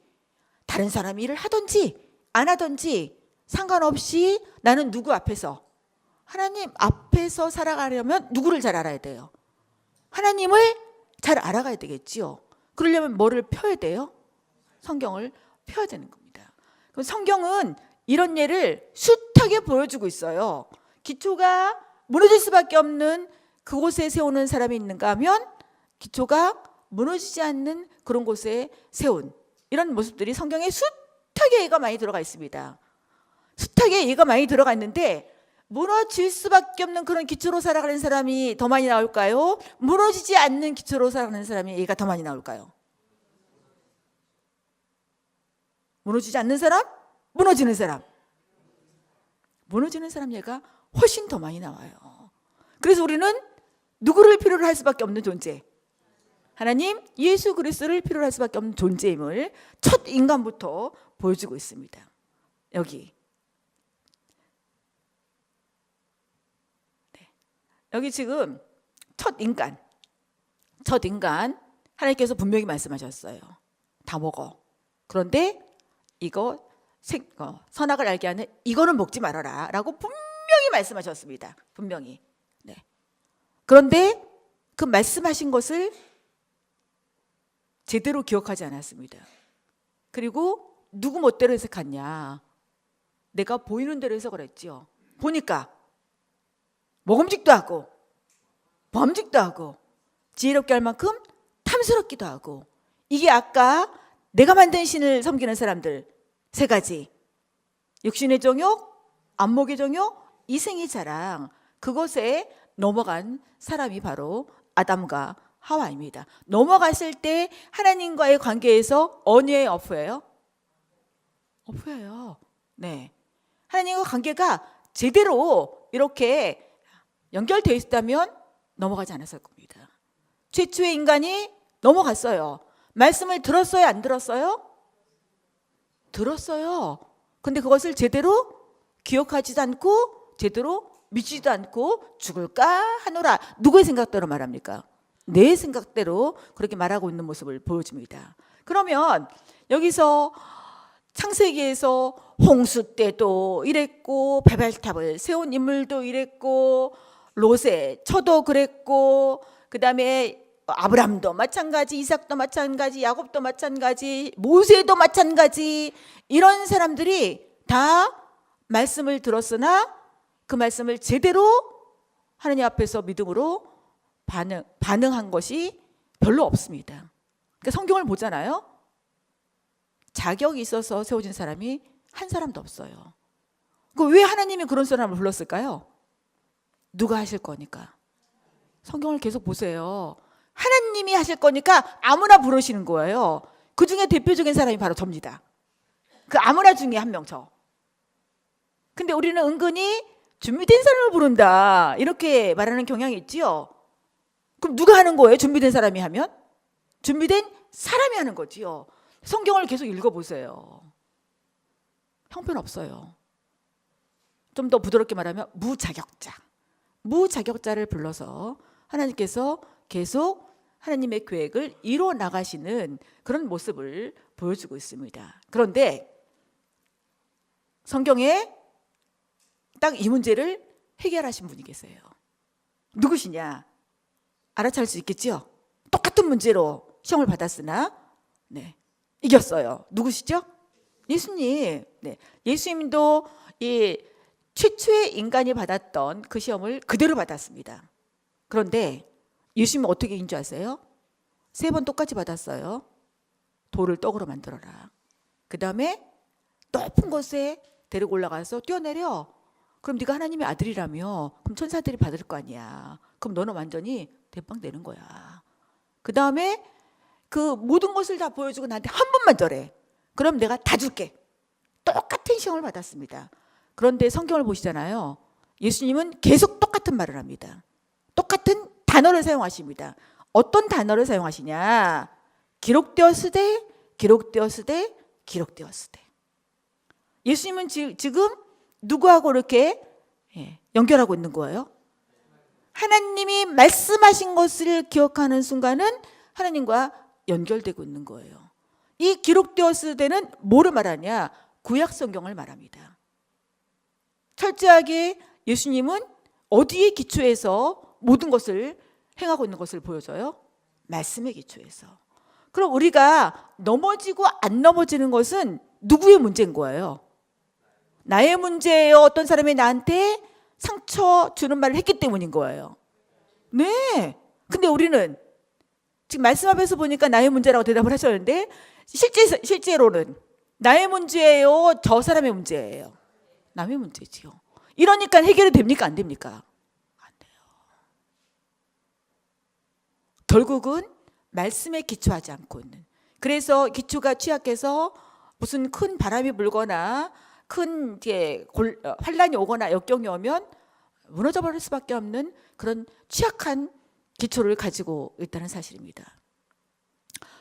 다른 사람이 일을 하든지 안 하든지 상관없이 나는 누구 앞에서, 하나님 앞에서 살아가려면 누구를 잘 알아야 돼요? 하나님을 잘 알아가야 되겠지요. 그러려면 뭐를 펴야 돼요? 성경을 펴야 되는 겁니다. 그럼 성경은 이런 예를 숱하게 보여주고 있어요. 기초가 무너질 수밖에 없는 그곳에 세우는 사람이 있는가 하면 기초가 무너지지 않는 그런 곳에 세운 이런 모습들이 성경에 숱하게 예가 많이 들어가 있습니다. 숱하게 예가 많이 들어가 있는데 무너질 수밖에 없는 그런 기초로 살아가는 사람이 더 많이 나올까요? 무너지지 않는 기초로 살아가는 사람이 예가 더 많이 나올까요? 무너지지 않는 사람? 무너지는 사람? 무너지는 사람 예가 훨씬 더 많이 나와요. 그래서 우리는 누구를 필요로 할 수밖에 없는 존재? 하나님 예수 그리스도를 필요로 할 수밖에 없는 존재임을 첫 인간부터 보여주고 있습니다. 여기 여기 지금 첫 인간 하나님께서 분명히 말씀하셨어요. 다 먹어. 그런데 이거 선악을 알게 하는 이거는 먹지 말아라 라고 분명히 말씀하셨습니다. 분명히. 네. 그런데 그 말씀하신 것을 제대로 기억하지 않았습니다. 그리고 누구 멋대로 해석했냐? 내가 보이는 대로 해석을 했죠. 보니까 먹음직도 하고 범직도 하고 지혜롭게 할 만큼 탐스럽기도 하고, 이게 아까 내가 만든 신을 섬기는 사람들 세 가지, 육신의 정욕, 안목의 정욕, 이생의 자랑, 그것에 넘어간 사람이 바로 아담과 하와입니다. 넘어갔을 때 하나님과의 관계에서 언어의 어프예요? 어프예요. 네. 하나님과 관계가 제대로 이렇게 연결되어 있다면 넘어가지 않았을 겁니다. 최초의 인간이 넘어갔어요. 말씀을 들었어요? 안 들었어요? 들었어요. 근데 그것을 제대로 기억하지도 않고 제대로 믿지도 않고 죽을까 하노라. 누구의 생각대로 말합니까? 내 생각대로 그렇게 말하고 있는 모습을 보여줍니다. 그러면 여기서 창세기에서 홍수 때도 이랬고 바벨탑을 세운 인물도 이랬고 롯의 처도 그랬고 그다음에 아브람도 마찬가지, 이삭도 마찬가지, 야곱도 마찬가지, 모세도 마찬가지, 이런 사람들이 다 말씀을 들었으나 그 말씀을 제대로 하나님 앞에서 믿음으로 반응한 것이 별로 없습니다. 그러니까 성경을 보잖아요. 자격이 있어서 세워진 사람이 한 사람도 없어요. 왜 하나님이 그런 사람을 불렀을까요? 누가 하실 거니까. 성경을 계속 보세요. 하나님이 하실 거니까 아무나 부르시는 거예요. 그 중에 대표적인 사람이 바로 접니다. 그 아무나 중에 한 명 저. 근데 우리는 은근히 준비된 사람을 부른다 이렇게 말하는 경향이 있지요. 그럼 누가 하는 거예요? 준비된 사람이 하면? 준비된 사람이 하는 거지요. 성경을 계속 읽어보세요. 형편없어요. 좀 더 부드럽게 말하면 무자격자를 불러서 하나님께서 계속 하나님의 계획을 이뤄 나가시는 그런 모습을 보여주고 있습니다. 그런데 성경에 딱 이 문제를 해결하신 분이 계세요. 누구시냐? 알아차릴 수 있겠죠? 똑같은 문제로 시험을 받았으나 이겼어요. 누구시죠? 예수님. 예수님도 이 최초의 인간이 받았던 그 시험을 그대로 받았습니다. 그런데 예수님은 어떻게 이긴 줄 아세요? 3번 똑같이 받았어요. 돌을 떡으로 만들어라. 그 다음에 높은 곳에 데리고 올라가서 뛰어내려. 그럼 네가 하나님의 아들이라며 그럼 천사들이 받을 거 아니야. 그럼 너는 완전히 대빵 되는 거야. 그 다음에 그 모든 것을 다 보여주고 나한테 한 번만 저래. 그럼 내가 다 줄게. 똑같은 시험을 받았습니다. 그런데 성경을 보시잖아요. 예수님은 계속 똑같은 말을 합니다. 똑같은 단어를 사용하십니다. 어떤 단어를 사용하시냐? 기록되었으되 기록되었으되 기록되었으되. 예수님은 지금 누구하고 이렇게 연결하고 있는 거예요? 하나님이 말씀하신 것을 기억하는 순간은 하나님과 연결되고 있는 거예요. 이 기록되었으되는 뭐를 말하냐? 구약 성경을 말합니다. 철저하게 예수님은 어디에 기초해서 모든 것을 행하고 있는 것을 보여줘요? 말씀의 기초에서. 그럼 우리가 넘어지고 안 넘어지는 것은 누구의 문제인 거예요? 나의 문제예요? 어떤 사람이 나한테 상처 주는 말을 했기 때문인 거예요. 네. 근데 우리는 지금 말씀 앞에서 보니까 나의 문제라고 대답을 하셨는데 실제로는 나의 문제예요? 저 사람의 문제예요? 남의 문제지요. 이러니까 해결이 됩니까? 안 됩니까? 안 돼요. 결국은 말씀에 기초하지 않고 있는. 그래서 기초가 취약해서 무슨 큰 바람이 불거나 큰 환란이 오거나 역경이 오면 무너져 버릴 수밖에 없는 그런 취약한 기초를 가지고 있다는 사실입니다.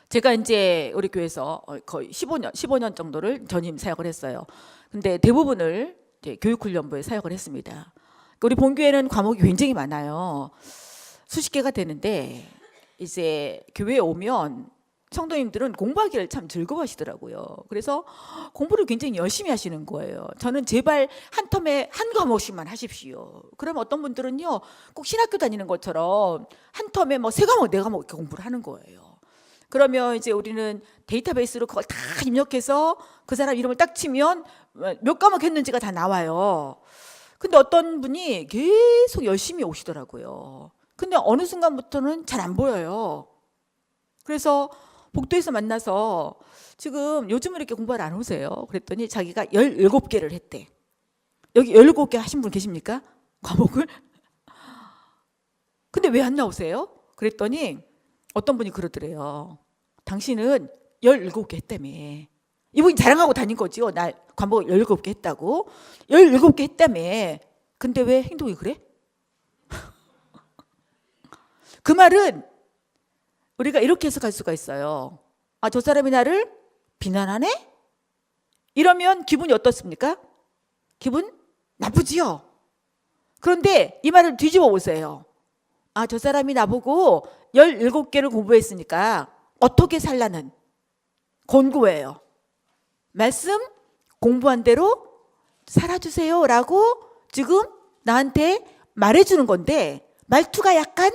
제가 이제 우리 교회에서 거의 15년 정도를 전임 사역을 했어요. 근데 대부분을 교육훈련부에 사역을 했습니다. 우리 본교회는 과목이 굉장히 많아요. 수십 개가 되는데 이제 교회에 오면 성도님들은 공부하기를 참 즐거워하시더라고요. 그래서 공부를 굉장히 열심히 하시는 거예요. 저는 제발 한 텀에 한 과목씩만 하십시오. 그러면 어떤 분들은요, 꼭 신학교 다니는 것처럼 한 텀에 뭐 3과목, 4과목 이렇게 공부를 하는 거예요. 그러면 이제 우리는 데이터베이스로 그걸 다 입력해서 그 사람 이름을 딱 치면 몇 과목 했는지가 다 나와요. 근데 어떤 분이 계속 열심히 오시더라고요. 근데 어느 순간부터는 잘 안 보여요. 그래서 복도에서 만나서 지금 요즘은 이렇게 공부를 안 오세요. 그랬더니 자기가 17개를 했대. 여기 17개 하신 분 계십니까? 과목을? 근데 왜 안 나오세요? 그랬더니 어떤 분이 그러더래요. 당신은 17개 했다며. 이분이 자랑하고 다닌 거지요. 나 과목 17개 했다고. 17개 했다며. 근데 왜 행동이 그래? 그 말은 우리가 이렇게 해석할 수가 있어요. 아, 저 사람이 나를 비난하네? 이러면 기분이 어떻습니까? 기분 나쁘지요? 그런데 이 말을 뒤집어 보세요. 아, 저 사람이 나보고 17개를 공부했으니까 어떻게 살라는 권고예요. 말씀 공부한 대로 살아주세요 라고 지금 나한테 말해주는 건데 말투가 약간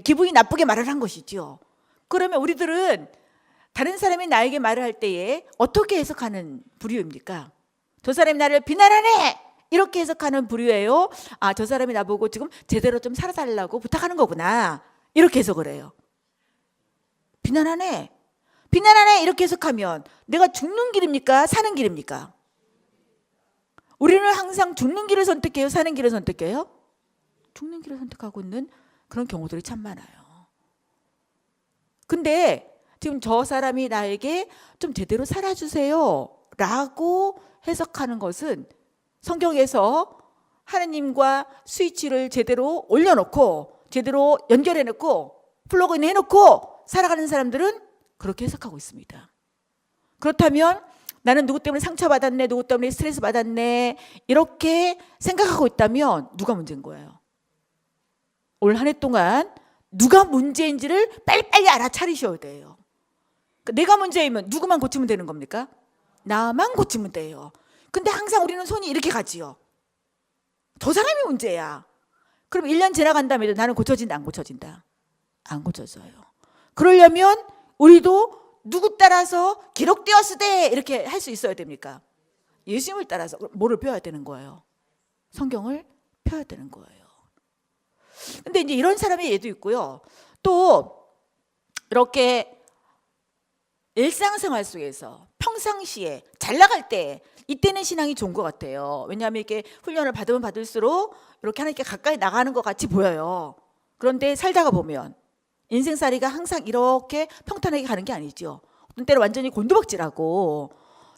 기분이 나쁘게 말을 한 것이죠. 그러면 우리들은 다른 사람이 나에게 말을 할 때에 어떻게 해석하는 부류입니까? 저 사람이 나를 비난하네! 이렇게 해석하는 부류예요. 아, 저 사람이 나보고 지금 제대로 좀 살아달라고 부탁하는 거구나. 이렇게 해석을 해요. 비난하네. 비난하네 이렇게 해석하면 내가 죽는 길입니까? 사는 길입니까? 우리는 항상 죽는 길을 선택해요? 사는 길을 선택해요? 죽는 길을 선택하고 있는 그런 경우들이 참 많아요. 근데 지금 저 사람이 나에게 좀 제대로 살아주세요 라고 해석하는 것은 성경에서 하나님과 스위치를 제대로 올려놓고 제대로 연결해놓고 플러그인 해놓고 살아가는 사람들은 그렇게 해석하고 있습니다. 그렇다면 나는 누구 때문에 상처받았네, 누구 때문에 스트레스 받았네 이렇게 생각하고 있다면 누가 문제인 거예요? 올 한 해 동안 누가 문제인지를 빨리빨리 알아차리셔야 돼요. 내가 문제이면 누구만 고치면 되는 겁니까? 나만 고치면 돼요. 근데 항상 우리는 손이 이렇게 가지요. 저 사람이 문제야. 그럼 1년 지나간 다음에도 나는 고쳐진다, 안 고쳐진다? 안 고쳐져요. 그러려면 우리도 누구 따라서 기록되었으되 이렇게 할 수 있어야 됩니까? 예수님을 따라서 뭐를 배워야 되는 거예요? 성경을 펴야 되는 거예요. 근데 이제 이런 사람의 예도 있고요. 또 이렇게 일상생활 속에서 평상시에 잘 나갈 때 이때는 신앙이 좋은 것 같아요. 왜냐하면 이렇게 훈련을 받으면 받을수록 이렇게 하나님께 가까이 나가는 것 같이 보여요. 그런데 살다가 보면 인생살이가 항상 이렇게 평탄하게 가는 게 아니죠. 어떤 때는 완전히 곤두박질하고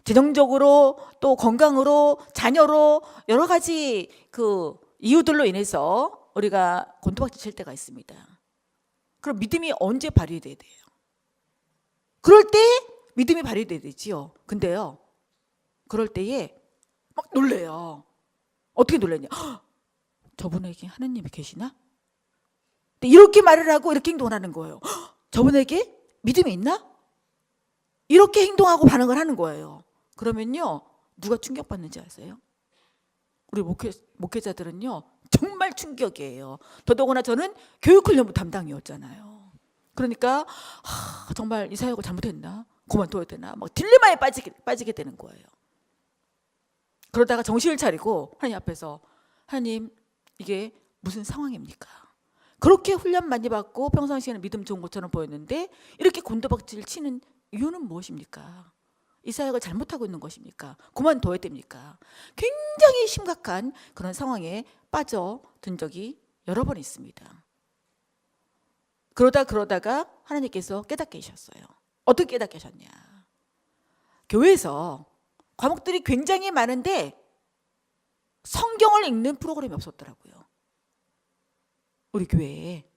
재정적으로 또 건강으로 자녀로 여러 가지 그 이유들로 인해서 우리가 곤두박질 칠 때가 있습니다. 그럼 믿음이 언제 발휘돼야 돼요? 그럴 때 믿음이 발휘돼야 되지요. 근데요, 그럴 때에 막 놀래요. 어떻게 놀랐냐? 저분에게 하나님이 계시나? 이렇게 말을 하고 이렇게 행동하는 거예요. 저분에게 믿음이 있나? 이렇게 행동하고 반응을 하는 거예요. 그러면요, 누가 충격받는지 아세요? 우리 목회자들은요 정말 충격이에요. 더더구나 저는 교육훈련부 담당이었잖아요. 그러니까 정말 이 사역을 잘못했나? 그만둬야 되나? 막 딜레마에 빠지게 되는 거예요. 그러다가 정신을 차리고 하나님 앞에서, 하나님 이게 무슨 상황입니까? 그렇게 훈련 많이 받고 평상시에는 믿음 좋은 것처럼 보였는데 이렇게 곤두박질 치는 이유는 무엇입니까? 이 사역을 잘못하고 있는 것입니까? 그만둬야 됩니까? 굉장히 심각한 그런 상황에 빠져든 적이 여러 번 있습니다. 그러다가 하나님께서 깨닫게 하셨어요. 어떻게 깨닫게 하셨냐? 교회에서 과목들이 굉장히 많은데 성경을 읽는 프로그램이 없었더라고요. 우리 교회에.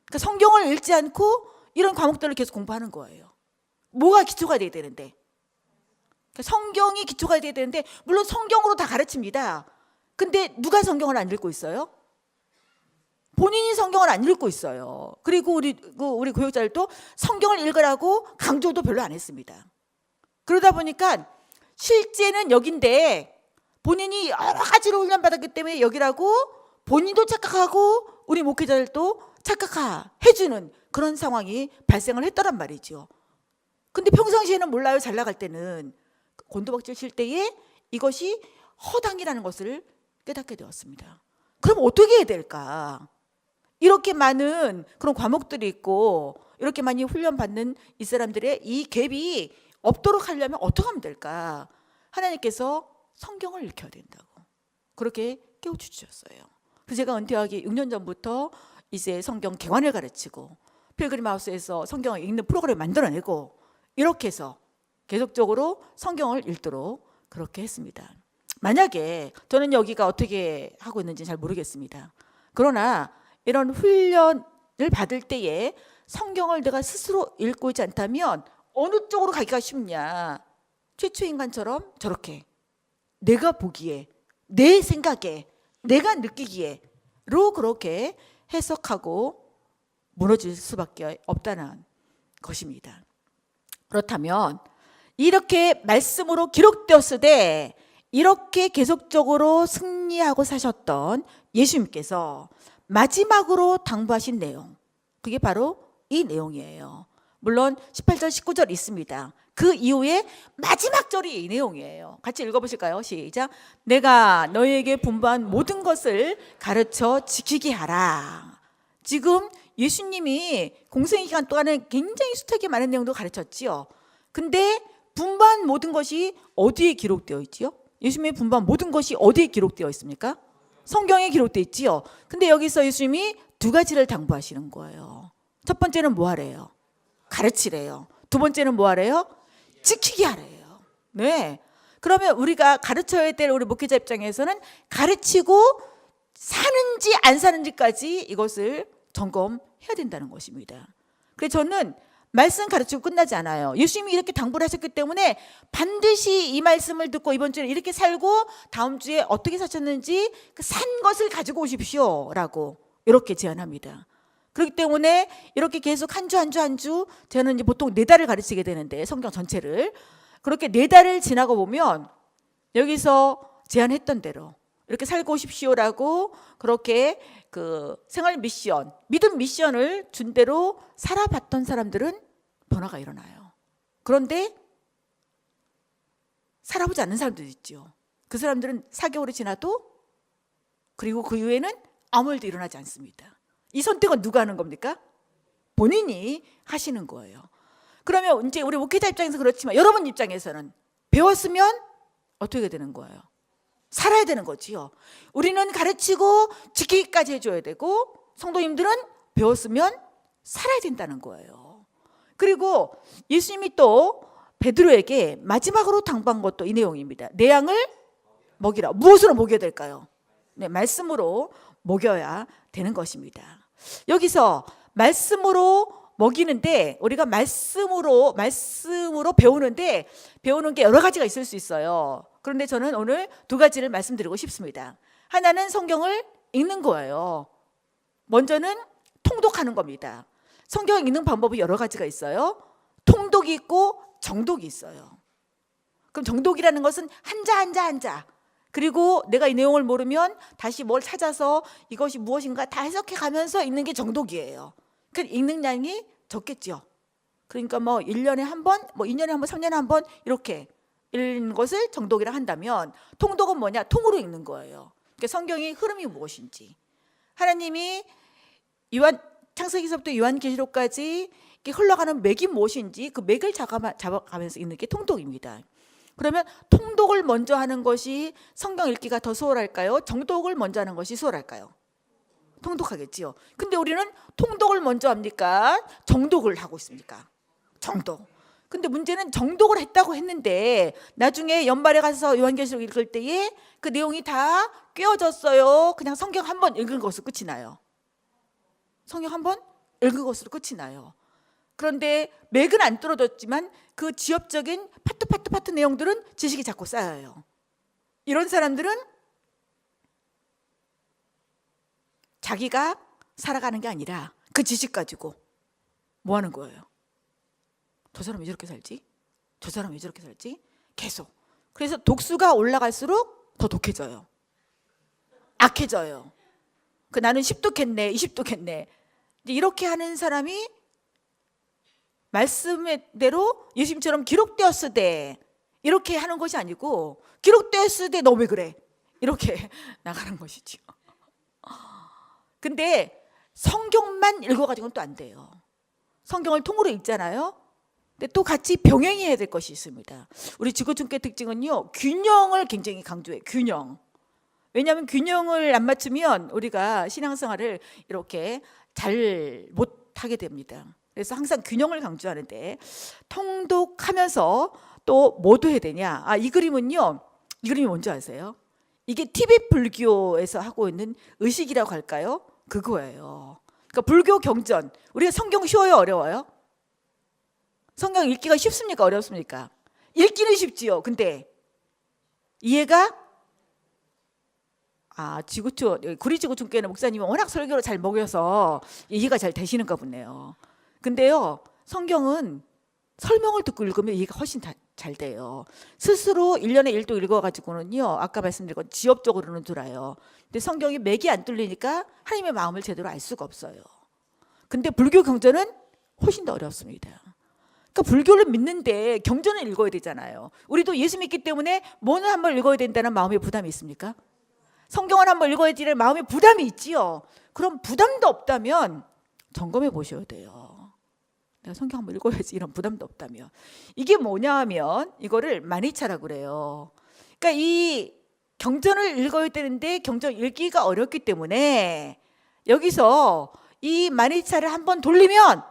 그러니까 성경을 읽지 않고 이런 과목들을 계속 공부하는 거예요. 뭐가 기초가 돼야 되는데, 그러니까 성경이 기초가 돼야 되는데 물론 성경으로 다 가르칩니다. 근데 누가 성경을 안 읽고 있어요? 본인이 성경을 안 읽고 있어요. 그리고 우리 교육자들도 성경을 읽으라고 강조도 별로 안 했습니다. 그러다 보니까 실제는 여긴데 본인이 여러 가지로 훈련받았기 때문에 여기라고 본인도 착각하고 우리 목회자들도 착각해주는 그런 상황이 발생을 했더란 말이죠. 근데 평상시에는 몰라요. 잘 나갈 때는. 곤두박질 칠 때에 이것이 허당이라는 것을 깨닫게 되었습니다. 그럼 어떻게 해야 될까? 이렇게 많은 그런 과목들이 있고 이렇게 많이 훈련받는 이 사람들의 이 갭이 없도록 하려면 어떻게 하면 될까? 하나님께서 성경을 읽혀야 된다고 그렇게 깨우쳐주셨어요. 그래서 제가 은퇴하기 6년 전부터 이제 성경 개관을 가르치고 필그림 하우스에서 성경을 읽는 프로그램을 만들어내고 이렇게 해서 계속적으로 성경을 읽도록 그렇게 했습니다. 만약에 저는 여기가 어떻게 하고 있는지 잘 모르겠습니다. 그러나 이런 훈련을 받을 때에 성경을 내가 스스로 읽고 있지 않다면 어느 쪽으로 가기가 쉽냐? 최초 인간처럼 저렇게 내가 보기에, 내 생각에, 내가 느끼기에로 그렇게 해석하고 무너질 수밖에 없다는 것입니다. 그렇다면 이렇게 말씀으로 기록되었으되 이렇게 계속적으로 승리하고 사셨던 예수님께서 마지막으로 당부하신 내용, 그게 바로 이 내용이에요. 물론 18절 19절 있습니다. 그 이후에 마지막 절이 이 내용이에요. 같이 읽어보실까요? 시작. 내가 너희에게 분부한 모든 것을 가르쳐 지키게 하라. 지금 예수님이 공생의 기간 동안에 굉장히 수많게 많은 내용도 가르쳤지요. 근데 분부한 모든 것이 어디에 기록되어 있지요? 예수님의 분부한 모든 것이 어디에 기록되어 있습니까? 성경에 기록되어 있지요. 근데 여기서 예수님이 두 가지를 당부하시는 거예요. 첫 번째는 뭐 하래요? 가르치래요. 두 번째는 뭐 하래요? 지키게 하래요. 네. 그러면 우리가 가르쳐야 될 우리 목회자 입장에서는 가르치고 사는지 안 사는지까지 이것을 점검해야 된다는 것입니다. 그래서 저는 말씀 가르치고 끝나지 않아요. 예수님이 이렇게 당부를 하셨기 때문에 반드시 이 말씀을 듣고 이번 주에 이렇게 살고 다음 주에 어떻게 사셨는지 그 산 것을 가지고 오십시오라고 이렇게 제안합니다. 그렇기 때문에 이렇게 계속 한 주 한 주 한 주 저는 이제 보통 4달을 가르치게 되는데 성경 전체를 그렇게 4달을 지나고 보면 여기서 제안했던 대로 이렇게 살고 오십시오라고 그렇게 그 생활 미션, 믿음 미션을 준 대로 살아봤던 사람들은 변화가 일어나요. 그런데 살아보지 않는 사람들도 있죠. 그 사람들은 4개월이 지나도 그리고 그 이후에는 아무 일도 일어나지 않습니다. 이 선택은 누가 하는 겁니까? 본인이 하시는 거예요. 그러면 이제 우리 목회자 입장에서 그렇지만 여러분 입장에서는 배웠으면 어떻게 되는 거예요? 살아야 되는 거지요. 우리는 가르치고 지키기까지 해줘야 되고 성도님들은 배웠으면 살아야 된다는 거예요. 그리고 예수님이 또 베드로에게 마지막으로 당부한 것도 이 내용입니다. 내 양을 먹이라. 무엇으로 먹여야 될까요? 네, 말씀으로 먹여야 되는 것입니다. 여기서 말씀으로 먹이는데 우리가 말씀으로 배우는데 배우는 게 여러 가지가 있을 수 있어요. 그런데 저는 오늘 2가지를 말씀드리고 싶습니다. 하나는 성경을 읽는 거예요. 먼저는 통독하는 겁니다. 성경을 읽는 방법이 여러 가지가 있어요. 통독이 있고 정독이 있어요. 그럼 정독이라는 것은 한자 그리고 내가 이 내용을 모르면 다시 뭘 찾아서 이것이 무엇인가 다 해석해 가면서 읽는 게 정독이에요. 그러니까 읽는 양이 적겠죠. 그러니까 뭐 1년에 한 번, 뭐 2년에 한 번, 3년에 한 번 이렇게 읽는 것을 정독이라 한다면 통독은 뭐냐? 통으로 읽는 거예요. 그러니까 성경의 흐름이 무엇인지 하나님이 창세기서부터 요한계시록까지 흘러가는 맥이 무엇인지 그 맥을 잡아가면서 읽는 게 통독입니다. 그러면 통독을 먼저 하는 것이 성경 읽기가 더 수월할까요? 정독을 먼저 하는 것이 수월할까요? 통독하겠지요. 근데 우리는 통독을 먼저 합니까? 정독을 하고 있습니까? 정독. 근데 문제는 정독을 했다고 했는데 나중에 연말에 가서 요한계시록 읽을 때에 그 내용이 다 꿰어졌어요. 그냥 성경 한 번 읽은 것으로 끝이 나요. 성경 한 번 읽은 것으로 끝이 나요. 그런데 맥은 안 뚫어졌지만 그 지엽적인 파트 내용들은 지식이 자꾸 쌓여요. 이런 사람들은 자기가 살아가는 게 아니라 그 지식 가지고 뭐 하는 거예요? 저 사람이 왜 저렇게 살지? 저 사람이 왜 저렇게 살지? 계속. 그래서 독수가 올라갈수록 더 독해져요. 악해져요. 나는 10독했네, 20독했네. 이렇게 하는 사람이 말씀대로 예수님처럼 기록되었으되 이렇게 하는 것이 아니고 기록되었으되 너 왜 그래? 이렇게 나가는 것이죠. 근데 성경만 읽어가지고는 또 안 돼요. 성경을 통으로 읽잖아요. 근데 또 같이 병행해야 될 것이 있습니다. 우리 지구촌교회 특징은요, 균형을 굉장히 강조해요. 균형. 왜냐하면 균형을 안 맞추면 우리가 신앙생활을 이렇게 잘 못하게 됩니다. 그래서 항상 균형을 강조하는데 통독하면서 또 뭐도 해야 되냐? 이 그림은요, 이 그림이 뭔지 아세요? 이게 티벳 불교에서 하고 있는 의식이라고 할까요? 그거예요. 그러니까 불교 경전. 우리가 성경 쉬워요, 어려워요? 성경 읽기가 쉽습니까, 어렵습니까? 읽기는 쉽지요. 근데 이해가 구리지구촌교회는 목사님이 워낙 설교를 잘 먹여서 이해가 잘 되시는가 보네요. 근데요, 성경은 설명을 듣고 읽으면 이해가 훨씬 잘 돼요. 스스로 1년에 1도 읽어가지고는요, 아까 말씀드린 건 지엽적으로는 들어요. 근데 성경이 맥이 안 뚫리니까 하나님의 마음을 제대로 알 수가 없어요. 근데 불교 경전은 훨씬 더 어렵습니다. 그러니까 불교를 믿는데 경전을 읽어야 되잖아요. 우리도 예수 믿기 때문에 뭐는 한번 읽어야 된다는 마음의 부담이 있습니까? 성경을 한번 읽어야지 될 마음의 부담이 있지요. 그럼 부담도 없다면 점검해 보셔야 돼요. 내가 성경 한번 읽어야지 이런 부담도 없다면. 이게 뭐냐 하면 이거를 만이차라고 그래요. 그러니까 이 경전을 읽어야 되는데 경전 읽기가 어렵기 때문에 여기서 이 만이차를 한번 돌리면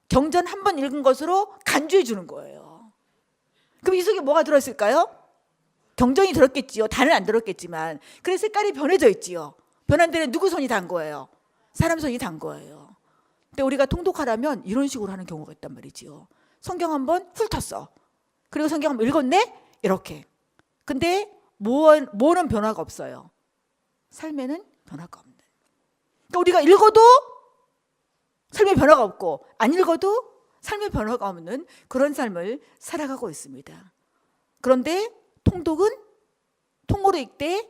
경전 한 번 읽은 것으로 간주해 주는 거예요. 그럼 이 속에 뭐가 들어있을까요? 경전이 들었겠지요. 다는 안 들었겠지만. 그래서 색깔이 변해져 있지요. 변한 데는 누구 손이 단 거예요? 사람 손이 단 거예요. 근데 우리가 통독하려면 이런 식으로 하는 경우가 있단 말이지요. 성경 한번 훑었어. 그리고 성경 한번 읽었네? 이렇게. 근데 뭐는 변화가 없어요? 삶에는 변화가 없는. 그러니까 우리가 읽어도 삶의 변화가 없고 안 읽어도 삶의 변화가 없는 그런 삶을 살아가고 있습니다. 그런데 통독은 통으로 읽되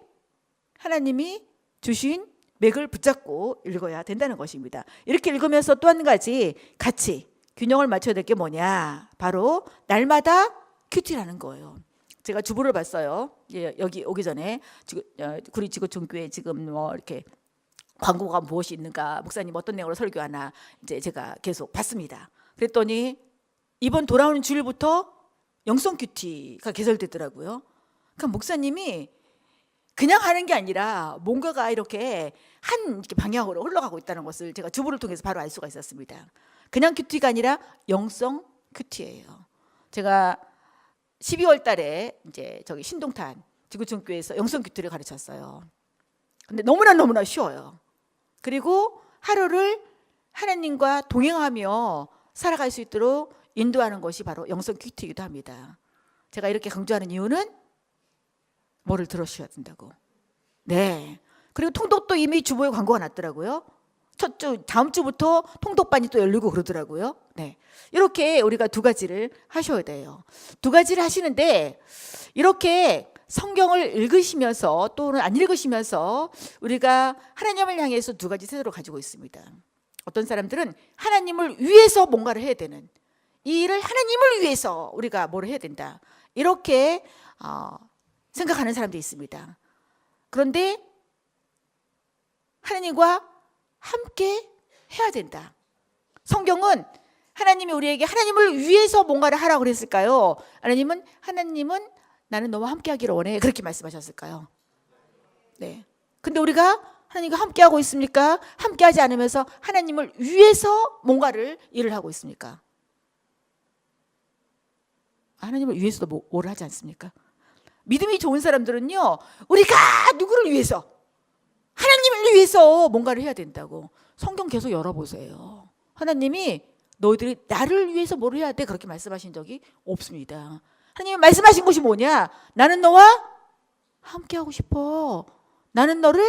하나님이 주신 맥을 붙잡고 읽어야 된다는 것입니다. 이렇게 읽으면서 또 한 가지 같이 균형을 맞춰야 될 게 뭐냐? 바로 날마다 큐티라는 거예요. 제가 주보를 봤어요. 예, 여기 오기 전에 구리 지구촌교회 지금 뭐 이렇게 광고가 무엇이 있는가, 목사님 어떤 내용으로 설교하나 이제 제가 계속 봤습니다. 그랬더니 이번 돌아오는 주일부터 영성 큐티가 개설되더라고요. 그러니까 목사님이 그냥 하는 게 아니라 뭔가가 이렇게 이렇게 방향으로 흘러가고 있다는 것을 제가 주보를 통해서 바로 알 수가 있었습니다. 그냥 큐티가 아니라 영성 큐티예요. 제가 12월 달에 이제 저기 신동탄 지구촌교회에서 영성 큐티를 가르쳤어요. 근데 너무나 쉬워요. 그리고 하루를 하나님과 동행하며 살아갈 수 있도록 인도하는 것이 바로 영성 큐티이기도 합니다. 제가 이렇게 강조하는 이유는 뭐를 들으셔야 된다고. 네. 그리고 통독도 이미 주보에 광고가 났더라고요. 첫 주, 다음 주부터 통독반이 또 열리고 그러더라고요. 네. 이렇게 우리가 두 가지를 하셔야 돼요. 두 가지를 하시는데 이렇게 성경을 읽으시면서 또는 안 읽으시면서 우리가 하나님을 향해서 두 가지 태도를 가지고 있습니다. 어떤 사람들은 하나님을 위해서 뭔가를 해야 되는, 이 일을 하나님을 위해서 우리가 뭘 해야 된다, 이렇게 생각하는 사람도 있습니다. 그런데 하나님과 함께 해야 된다. 성경은 하나님이 우리에게 하나님을 위해서 뭔가를 하라고 그랬을까요? 하나님은 나는 너와 함께 하기를 원해, 그렇게 말씀하셨을까요? 네. 근데 우리가 하나님과 함께 하고 있습니까? 함께 하지 않으면서 하나님을 위해서 뭔가를 일을 하고 있습니까? 하나님을 위해서도 뭘 하지 않습니까? 믿음이 좋은 사람들은요, 우리가 누구를 위해서, 하나님을 위해서 뭔가를 해야 된다고. 성경 계속 열어보세요. 하나님이 너희들이 나를 위해서 뭘 해야 돼, 그렇게 말씀하신 적이 없습니다. 하나님이 말씀하신 것이 뭐냐? 나는 너와 함께 하고 싶어. 나는 너를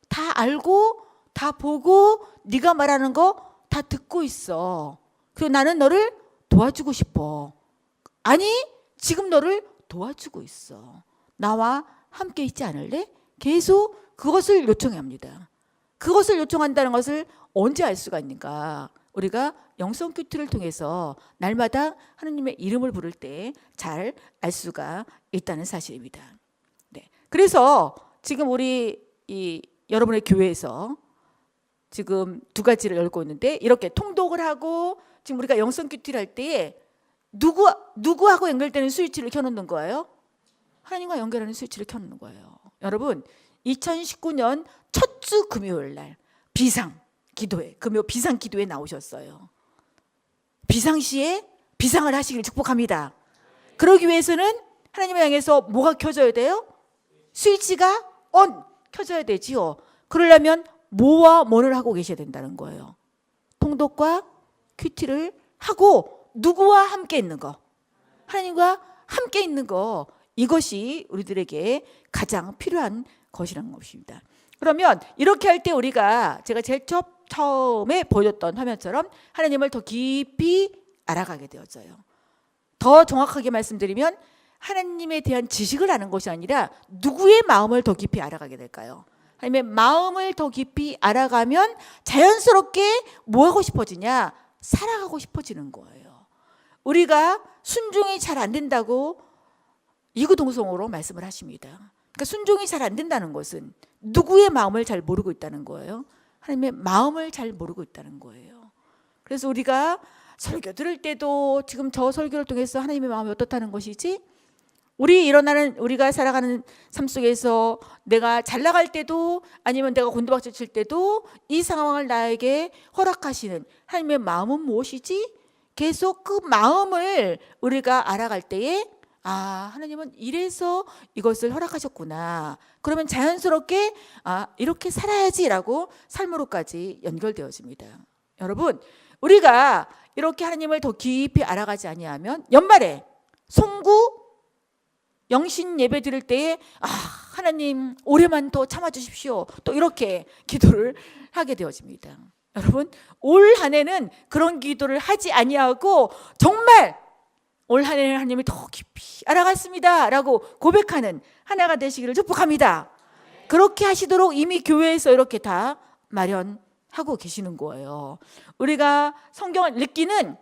다 알고 다 보고 네가 말하는 거 다 듣고 있어. 그리고 나는 너를 도와주고 싶어. 아니, 지금 너를 도와주고 있어. 나와 함께 있지 않을래? 계속 그것을 요청합니다. 그것을 요청한다는 것을 언제 알 수가 있는가? 우리가 영성 큐티를 통해서 날마다 하나님의 이름을 부를 때 잘 알 수가 있다는 사실입니다. 네. 그래서 지금 우리 여러분의 교회에서 지금 두 가지를 열고 있는데, 이렇게 통독을 하고 지금 우리가 영성 큐티를 할 때에 누구하고 연결되는 스위치를 켜놓는 거예요? 하나님과 연결하는 스위치를 켜놓는 거예요. 여러분, 2019년 첫 주 금요일 날 금요 비상 기도에 나오셨어요. 비상시에 비상을 하시길 축복합니다. 그러기 위해서는 하나님을 향해서 뭐가 켜져야 돼요? 스위치가 켜져야 되지요. 그러려면 뭐와 뭐를 하고 계셔야 된다는 거예요. 통독과 큐티를 하고 누구와 함께 있는 거, 하나님과 함께 있는 거, 이것이 우리들에게 가장 필요한 것이라는 것입니다. 그러면 이렇게 할 때 우리가 제가 제일 처음에 보여줬던 화면처럼 하나님을 더 깊이 알아가게 되어져요. 더 정확하게 말씀드리면 하나님에 대한 지식을 아는 것이 아니라 누구의 마음을 더 깊이 알아가게 될까요? 하나님의 마음을 더 깊이 알아가면 자연스럽게 뭐 하고 싶어지냐? 살아가고 싶어지는 거예요. 우리가 순종이 잘 안 된다고 이구동성으로 말씀을 하십니다. 그러니까 순종이 잘 안 된다는 것은 누구의 마음을 잘 모르고 있다는 거예요. 하나님의 마음을 잘 모르고 있다는 거예요. 그래서 우리가 설교 들을 때도 지금 저 설교를 통해서 하나님의 마음이 어떻다는 것이지? 우리가 살아가는 삶 속에서 내가 잘 나갈 때도 아니면 내가 곤두박질 칠 때도 이 상황을 나에게 허락하시는 하나님의 마음은 무엇이지? 계속 그 마음을 우리가 알아갈 때에 하나님은 이래서 이것을 허락하셨구나. 그러면 자연스럽게 이렇게 살아야지라고 삶으로까지 연결되어집니다. 여러분, 우리가 이렇게 하나님을 더 깊이 알아가지 아니하면 연말에 송구 영신 예배 드릴 때에 하나님 올해만 더 참아주십시오. 또 이렇게 기도를 하게 되어집니다. 여러분, 올 한 해는 그런 기도를 하지 아니하고 정말 올 한 해는 하나님을 더 깊이 알아갔습니다 라고 고백하는 한 해가 되시기를 축복합니다. 그렇게 하시도록 이미 교회에서 이렇게 다 마련하고 계시는 거예요. 우리가 성경을 읽기는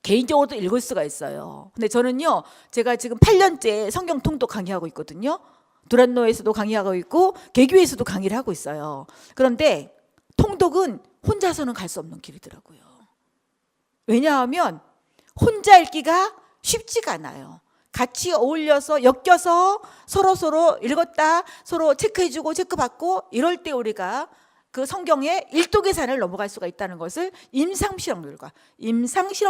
개인적으로도 읽을 수가 있어요. 근데 저는요, 제가 지금 8년째 성경 통독 강의하고 있거든요. 두란노에서도 강의하고 있고 개교에서도 강의를 하고 있어요. 그런데 통독은 혼자서는 갈 수 없는 길이더라고요. 왜냐하면 혼자 읽기가 쉽지가 않아요. 같이 어울려서 엮여서 서로 읽었다 서로 체크해주고 체크받고 이럴 때 우리가 그 성경의 일도 계산을 넘어갈 수가 있다는 것을 임상실험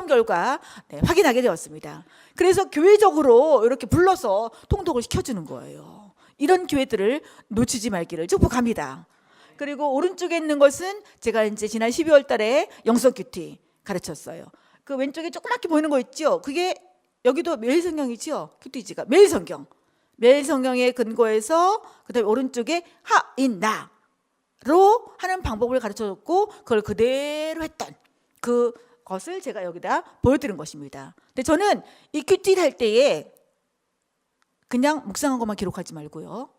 결과 확인하게 되었습니다. 그래서 교회적으로 이렇게 불러서 통독을 시켜주는 거예요. 이런 교회들을 놓치지 말기를 축복합니다. 그리고 오른쪽에 있는 것은 제가 이제 지난 12월 달에 영성 큐티 가르쳤어요. 그 왼쪽에 조그맣게 보이는 거 있죠? 그게 여기도 매일 성경이죠? 큐티지가 매일 성경에 근거해서 그다음에 오른쪽에 하인나 로 하는 방법을 가르쳐줬고 그걸 그대로 했던 그것을 제가 여기다 보여드린 것입니다. 근데 저는 이 큐티를 할 때에 그냥 묵상한 것만 기록하지 말고요.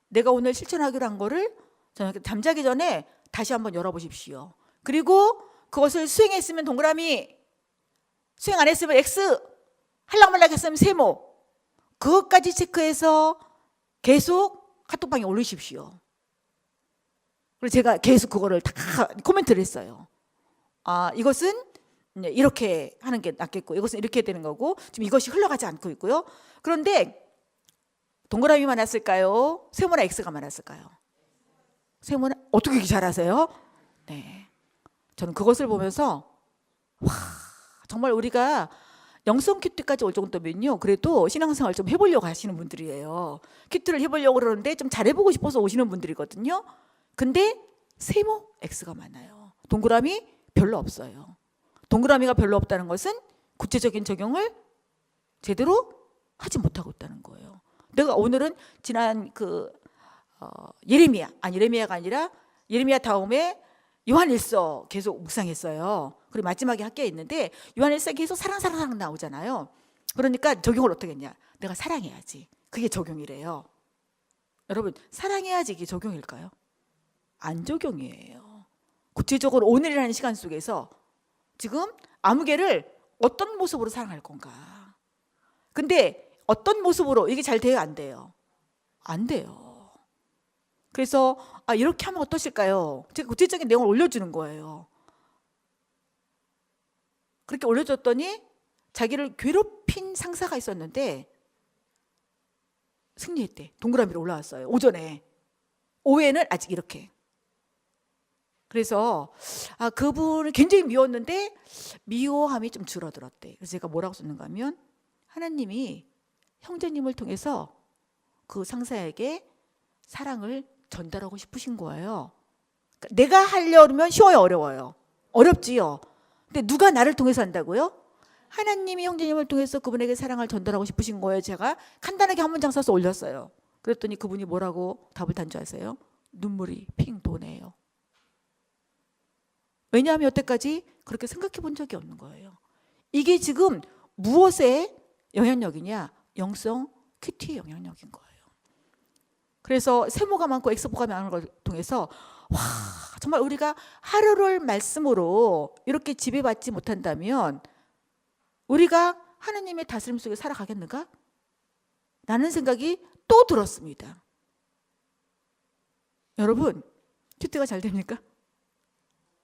내가 오늘 실천하기로 한 거를 저는 잠자기 전에 다시 한번 열어보십시오. 그리고 그것을 수행했으면 동그라미, 수행 안 했으면 X, 할락말락 했으면 세모, 그것까지 체크해서 계속 카톡방에 올리십시오. 그래서 제가 계속 그거를 다 코멘트를 했어요. 이것은 이렇게 하는 게 낫겠고 이것은 이렇게 되는 거고 지금 이것이 흘러가지 않고 있고요. 그런데 동그라미 많았을까요? 세모나 X가 많았을까요? 세모나 어떻게 이렇게 잘하세요? 네, 저는 그것을 보면서 정말 우리가 영성 큐티까지 올 정도면요, 그래도 신앙생활 좀 해보려고 하시는 분들이에요. 큐티를 해보려고 그러는데 좀 잘해보고 싶어서 오시는 분들이거든요. 근데 세모 X가 많아요. 동그라미 별로 없어요. 동그라미가 별로 없다는 것은 구체적인 적용을 제대로 하지 못하고 있다는 거예요. 내가 오늘은 지난 예레미야가 아니라 예레미야 다음에 요한일서 계속 묵상했어요. 그리고 마지막에 학교에 있는데 요한일서 계속 사랑 나오잖아요. 그러니까 적용을 어떻게 했냐? 내가 사랑해야지. 그게 적용이래요. 여러분, 사랑해야지 이게 적용일까요? 안 적용이에요. 구체적으로 오늘이라는 시간 속에서 지금 아무개를 어떤 모습으로 사랑할 건가? 근데 어떤 모습으로 이게 잘 돼요? 안 돼요? 안 돼요. 그래서 이렇게 하면 어떠실까요? 제가 구체적인 내용을 올려주는 거예요. 그렇게 올려줬더니 자기를 괴롭힌 상사가 있었는데 승리했대. 동그라미로 올라왔어요. 오전에. 오후에는 아직 이렇게. 그래서 그분을 굉장히 미웠는데 미워함이 좀 줄어들었대. 그래서 제가 뭐라고 썼는가 하면 하나님이 형제님을 통해서 그 상사에게 사랑을 전달하고 싶으신 거예요. 그러니까 내가 하려면 쉬워요, 어려워요? 어렵지요. 근데 누가 나를 통해서 한다고요? 하나님이 형제님을 통해서 그분에게 사랑을 전달하고 싶으신 거예요. 제가 간단하게 한 문장 써서 올렸어요. 그랬더니 그분이 뭐라고 답을 단 줄 아세요? 눈물이 핑 도네요. 왜냐하면 여태까지 그렇게 생각해 본 적이 없는 거예요. 이게 지금 무엇의 영향력이냐? 영성 큐티의 영향력인 거예요. 그래서 세모가 많고 엑스포가 많은 걸 통해서 정말 우리가 하루를 말씀으로 이렇게 지배받지 못한다면 우리가 하나님의 다스림 속에 살아가겠는가? 라는 생각이 또 들었습니다. 여러분, 큐티가 잘 됩니까?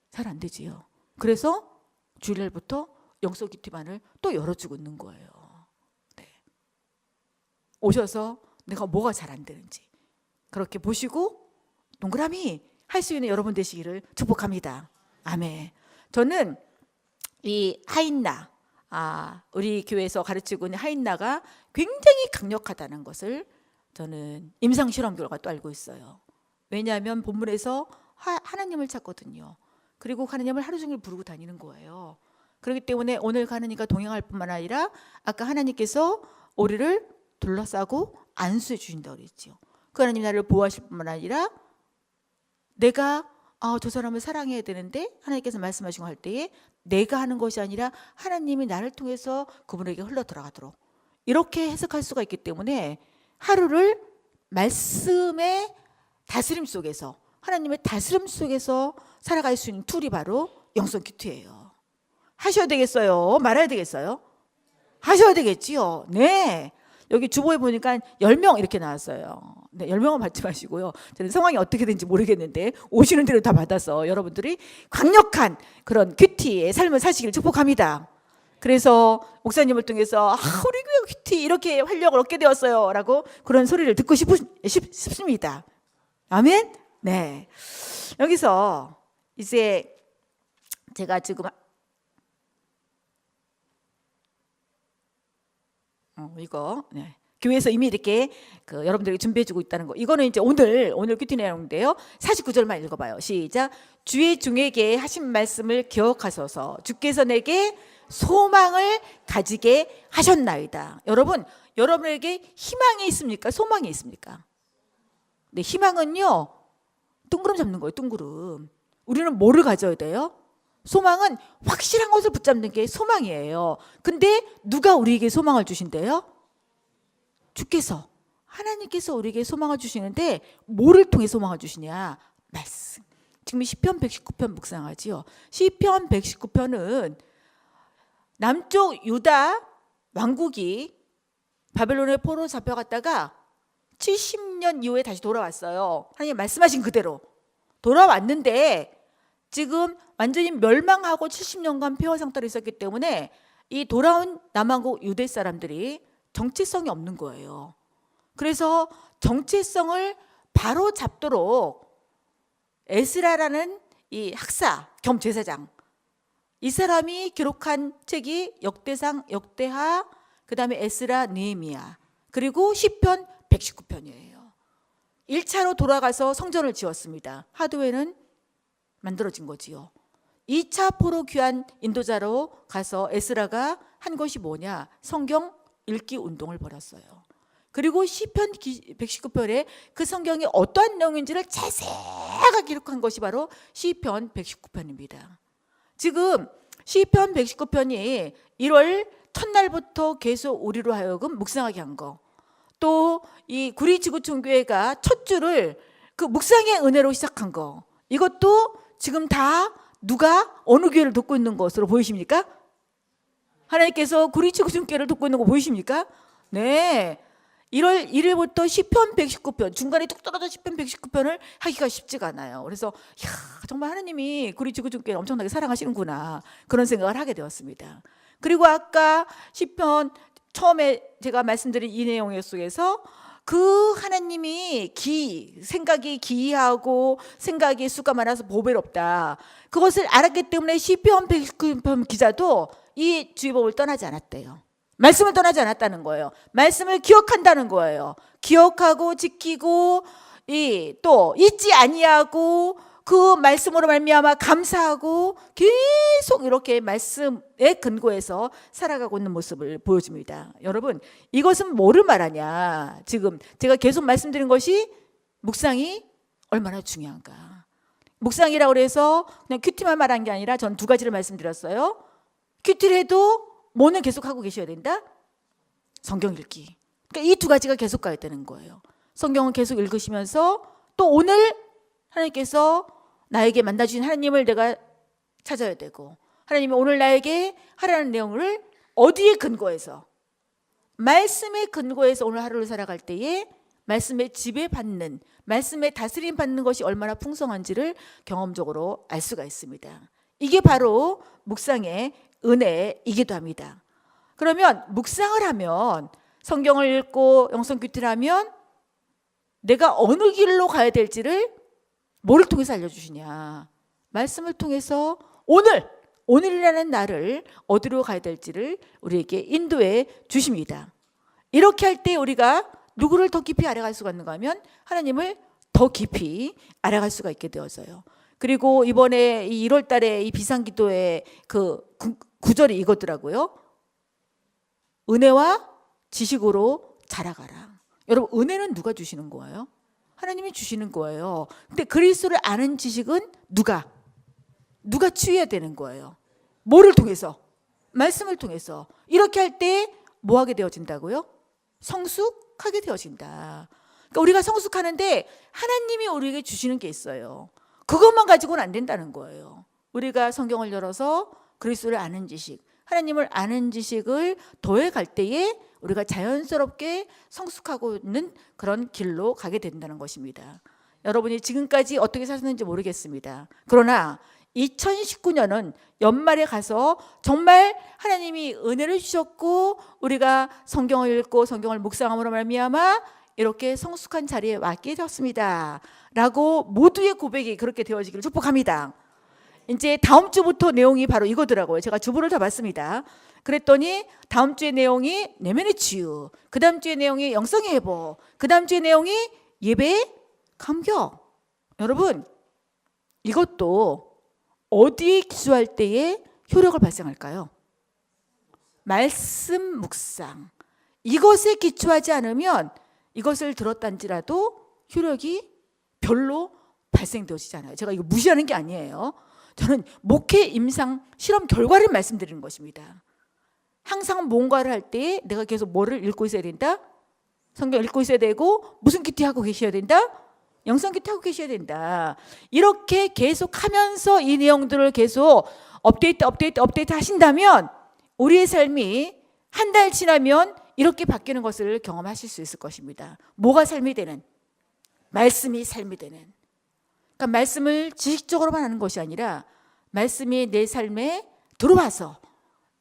잘 안 되지요. 그래서 주일날부터 영성 큐티반을 또 열어주고 있는 거예요. 네. 오셔서 내가 뭐가 잘 안 되는지 그렇게 보시고 동그라미 할 수 있는 여러분 되시기를 축복합니다. 아멘. 저는 이 하인나 우리 교회에서 가르치고 있는 하인나가 굉장히 강력하다는 것을 저는 임상 실험 결과 또 알고 있어요. 왜냐하면 본문에서 하나님을 찾거든요. 그리고 하나님을 하루 종일 부르고 다니는 거예요. 그렇기 때문에 오늘 가는 이가 동행할 뿐만 아니라 아까 하나님께서 우리를 둘러싸고 안수해 주신다고 그랬죠. 그 하나님 나를 보호하실 뿐만 아니라 내가 저 사람을 사랑해야 되는데 하나님께서 말씀하신 거 할 때에 내가 하는 것이 아니라 하나님이 나를 통해서 그분에게 흘러 들어가도록 이렇게 해석할 수가 있기 때문에 하루를 말씀의 다스림 속에서 하나님의 다스림 속에서 살아갈 수 있는 툴이 바로 영성 큐티예요. 하셔야 되겠어요? 말아야 되겠어요? 하셔야 되겠지요. 네. 여기 주보에 보니까 10명 이렇게 나왔어요. 네, 10명은 받지 마시고요. 저는 상황이 어떻게 되는지 모르겠는데 오시는 대로 다 받아서 여러분들이 강력한 그런 큐티의 삶을 사시길 축복합니다. 그래서 목사님을 통해서 우리 교회 큐티 이렇게 활력을 얻게 되었어요 라고 그런 소리를 듣고 싶습니다. 아멘? 네. 여기서 이제 제가 지금 이거 교회에서 이미 이렇게 여러분들에게 준비해주고 있다는 거. 이거는 이제 오늘 큐티 내용인데요. 49절만 읽어봐요. 시작. 주의 종에게 하신 말씀을 기억하소서. 주께서 내게 소망을 가지게 하셨나이다. 여러분에게 희망이 있습니까? 소망이 있습니까? 네, 희망은요 둥그름 잡는 거예요. 둥그름. 우리는 뭐를 가져야 돼요? 소망은 확실한 것을 붙잡는 게 소망이에요. 근데 누가 우리에게 소망을 주신대요? 주께서, 하나님께서 우리에게 소망을 주시는데 뭐를 통해 소망을 주시냐? 말씀. 지금 시편 119편 묵상하지요. 시편 119편은 남쪽 유다 왕국이 바벨론의 포로로 잡혀갔다가 70년 이후에 다시 돌아왔어요. 하나님 말씀하신 그대로 돌아왔는데 지금 완전히 멸망하고 70년간 폐허 상태로 있었기 때문에 이 돌아온 남왕국 유대 사람들이 정체성이 없는 거예요. 그래서 정체성을 바로 잡도록 에스라라는 이 학사 겸 제사장, 이 사람이 기록한 책이 역대상, 역대하, 그 다음에 에스라, 느헤미야, 그리고 시편 119편이에요. 1차로 돌아가서 성전을 지었습니다. 하드웨어는 만들어진 거지요. 2차 포로 귀환 인도자로 가서 에스라가 한 것이 뭐냐? 성경 읽기 운동을 벌였어요. 그리고 시편 119편에 그 성경이 어떠한 내용인지를 자세하게 기록한 것이 바로 시편 119편입니다. 지금 시편 119편이 1월 첫날부터 계속 우리로 하여금 묵상하게 한 거, 또 이 구리지구촌교회가 첫 주를 그 묵상의 은혜로 시작한 거, 이것도 지금 다 누가 어느 교회를 돕고 있는 것으로 보이십니까? 하나님께서 구리지구촌교회를 돕고 있는 거 보이십니까? 네. 1월 1일부터 시편 119편, 중간에 뚝 떨어져 시편 119편을 하기가 쉽지가 않아요. 그래서 정말 하나님이 구리지구촌교회를 엄청나게 사랑하시는구나, 그런 생각을 하게 되었습니다. 그리고 아까 시편 처음에 제가 말씀드린 이 내용 속에서 그 하나님이 생각이 기이하고 생각이 수가 많아서 보배롭다, 그것을 알았기 때문에 시편 119편 기자도 이 주의법을 떠나지 않았대요. 말씀을 떠나지 않았다는 거예요. 말씀을 기억한다는 거예요. 기억하고 지키고 또 잊지 아니하고 그 말씀으로 말미암아 감사하고 계속 이렇게 말씀에 근거해서 살아가고 있는 모습을 보여줍니다. 여러분, 이것은 뭐를 말하냐? 지금 제가 계속 말씀드린 것이 묵상이 얼마나 중요한가. 묵상이라고 해서 그냥 큐티만 말한 게 아니라 전 두 가지를 말씀드렸어요. 큐티를 해도 뭐는 계속 하고 계셔야 된다? 성경 읽기. 그러니까 이 두 가지가 계속 가야 되는 거예요. 성경을 계속 읽으시면서 또 오늘 하나님께서 나에게 만나주신 하나님을 내가 찾아야 되고, 하나님이 오늘 나에게 하라는 내용을 어디에 근거해서, 말씀에 근거해서 오늘 하루를 살아갈 때에 말씀에 지배받는, 말씀에 다스림 받는 것이 얼마나 풍성한지를 경험적으로 알 수가 있습니다. 이게 바로 묵상의 은혜이기도 합니다. 그러면 묵상을 하면, 성경을 읽고 영성 큐티를 하면 내가 어느 길로 가야 될지를 뭐를 통해서 알려주시냐? 말씀을 통해서 오늘 오늘이라는 날을 어디로 가야 될지를 우리에게 인도해 주십니다. 이렇게 할 때 우리가 누구를 더 깊이 알아갈 수가 있는가 하면 하나님을 더 깊이 알아갈 수가 있게 되어서요. 그리고 이번에 이 1월 달에 이 비상기도의 그 구절이 이거더라고요. 은혜와 지식으로 자라가라. 여러분, 은혜는 누가 주시는 거예요? 하나님이 주시는 거예요. 근데 그리스도를 아는 지식은 누가 취해야 되는 거예요. 뭐를 통해서? 말씀을 통해서. 이렇게 할 때 뭐 하게 되어진다고요? 성숙하게 되어진다. 그러니까 우리가 성숙하는데 하나님이 우리에게 주시는 게 있어요. 그것만 가지고는 안 된다는 거예요. 우리가 성경을 열어서 그리스도를 아는 지식, 하나님을 아는 지식을 더해갈 때에 우리가 자연스럽게 성숙하고 있는 그런 길로 가게 된다는 것입니다. 여러분이 지금까지 어떻게 사셨는지 모르겠습니다. 그러나 2019년은 연말에 가서 정말 하나님이 은혜를 주셨고 우리가 성경을 읽고 성경을 묵상함으로 말미암아 이렇게 성숙한 자리에 왔게 되었습니다 라고 모두의 고백이 그렇게 되어지기를 축복합니다. 이제 다음 주부터 내용이 바로 이거더라고요. 제가 주보를 다 봤습니다. 그랬더니 다음 주의 내용이 내면의 치유, 그 다음 주의 내용이 영성의 회복, 그 다음 주의 내용이 예배의 감격. 여러분, 이것도 어디에 기초할 때에 효력을 발생할까요? 말씀 묵상. 이것에 기초하지 않으면 이것을 들었단지라도 효력이 별로 발생되어지잖아요. 제가 이거 무시하는 게 아니에요. 저는 목회 임상 실험 결과를 말씀드리는 것입니다. 항상 뭔가를 할 때 내가 계속 뭐를 읽고 있어야 된다? 성경 읽고 있어야 되고 무슨 기티 하고 계셔야 된다? 영성 기티 하고 계셔야 된다. 이렇게 계속 하면서 이 내용들을 계속 업데이트 하신다면 우리의 삶이 한 달 지나면 이렇게 바뀌는 것을 경험하실 수 있을 것입니다. 뭐가 삶이 되는? 말씀이 삶이 되는. 그러니까 말씀을 지식적으로만 하는 것이 아니라 말씀이 내 삶에 들어와서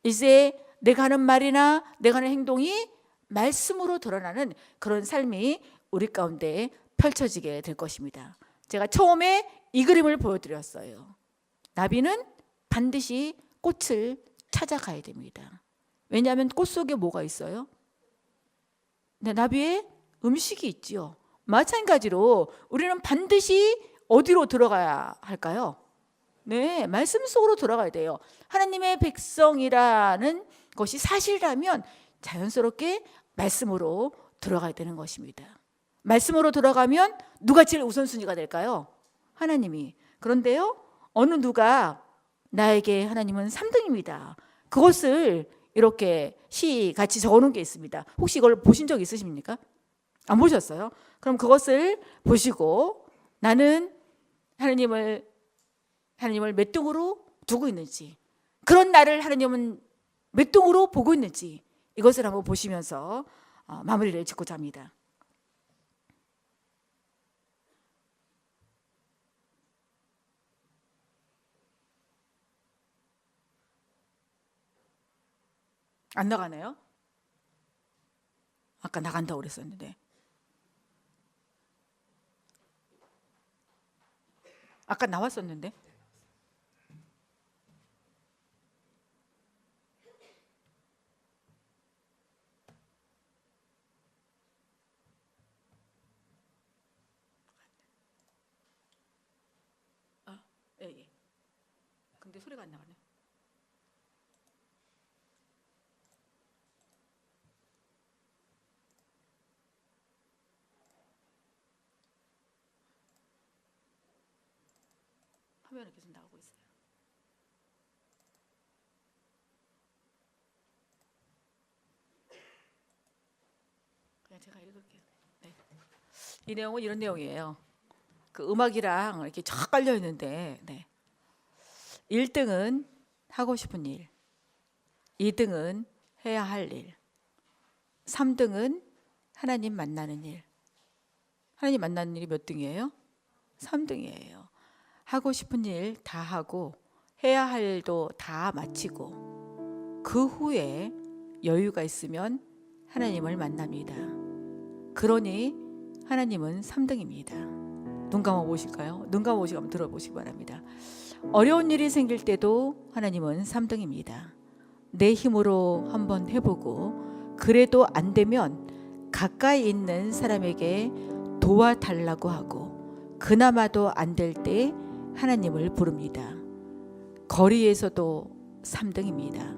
이제 내가 하는 말이나 내가 하는 행동이 말씀으로 드러나는 그런 삶이 우리 가운데 펼쳐지게 될 것입니다. 제가 처음에 이 그림을 보여드렸어요. 나비는 반드시 꽃을 찾아가야 됩니다. 왜냐하면 꽃 속에 뭐가 있어요? 네, 나비에 음식이 있지요. 마찬가지로 우리는 반드시 어디로 들어가야 할까요? 네, 말씀 속으로 들어가야 돼요. 하나님의 백성이라는 것이 사실이라면 자연스럽게 말씀으로 들어가야 되는 것입니다. 말씀으로 들어가면 누가 제일 우선순위가 될까요? 하나님이. 그런데요, 어느 누가 나에게 하나님은 3등입니다. 그것을 이렇게 시 같이 적어놓은 게 있습니다. 혹시 이걸 보신 적 있으십니까? 안 보셨어요? 그럼 그것을 보시고 나는 하나님을 몇 등으로 두고 있는지, 그런 나를 하나님은 몇 등으로 보고 있는지 이것을 한번 보시면서 마무리를 짓고자 합니다. 안 나가네요? 아까 나간다고 그랬었는데. 아까 나왔었는데. 아, 예. 근데 소리가 안 나가네. 화면에 계속 나오고 있어요. 그냥 제가 읽을게요. 네. 이 내용은 이런 내용이에요. 그 음악이랑 이렇게 쫙 깔려 있는데, 네. 1등은 하고 싶은 일, 2등은 해야 할 일, 3등은 하나님 만나는 일. 하나님 만나는 일이 몇 등이에요? 3등이에요. 하고 싶은 일 다 하고 해야 할 일도 다 마치고 그 후에 여유가 있으면 하나님을 만납니다. 그러니 하나님은 3등입니다. 눈 감아 보실까요? 눈 감아 보시고 한번 들어보시기 바랍니다. 어려운 일이 생길 때도 하나님은 3등입니다. 내 힘으로 한번 해보고 그래도 안 되면 가까이 있는 사람에게 도와달라고 하고 그나마도 안 될 때 하나님을 부릅니다. 거리에서도 3등입니다.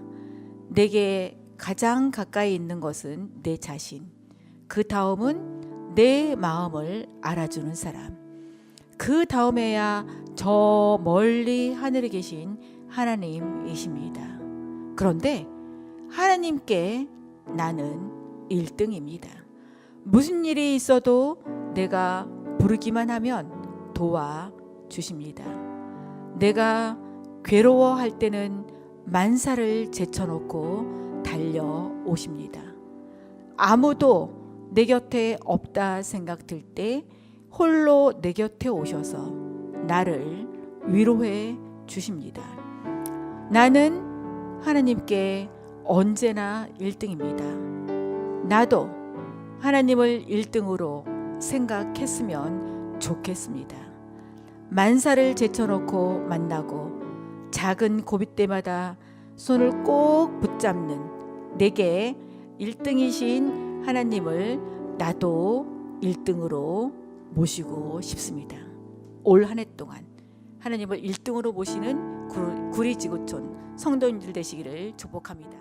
내게 가장 가까이 있는 것은 내 자신, 그 다음은 내 마음을 알아주는 사람, 그 다음에야 저 멀리 하늘에 계신 하나님이십니다. 그런데 하나님께 나는 1등입니다. 무슨 일이 있어도 내가 부르기만 하면 도와주십니다. 내가 괴로워할 때는 만사를 제쳐놓고 달려오십니다. 아무도 내 곁에 없다 생각될 때 홀로 내 곁에 오셔서 나를 위로해 주십니다. 나는 하나님께 언제나 1등입니다. 나도 하나님을 1등으로 생각했으면 좋겠습니다. 만사를 제쳐놓고 만나고 작은 고비 때마다 손을 꼭 붙잡는 내게 1등이신 하나님을 나도 1등으로 모시고 싶습니다. 올 한 해 동안 하나님을 1등으로 모시는 구리지구촌 성도님들 되시기를 축복합니다.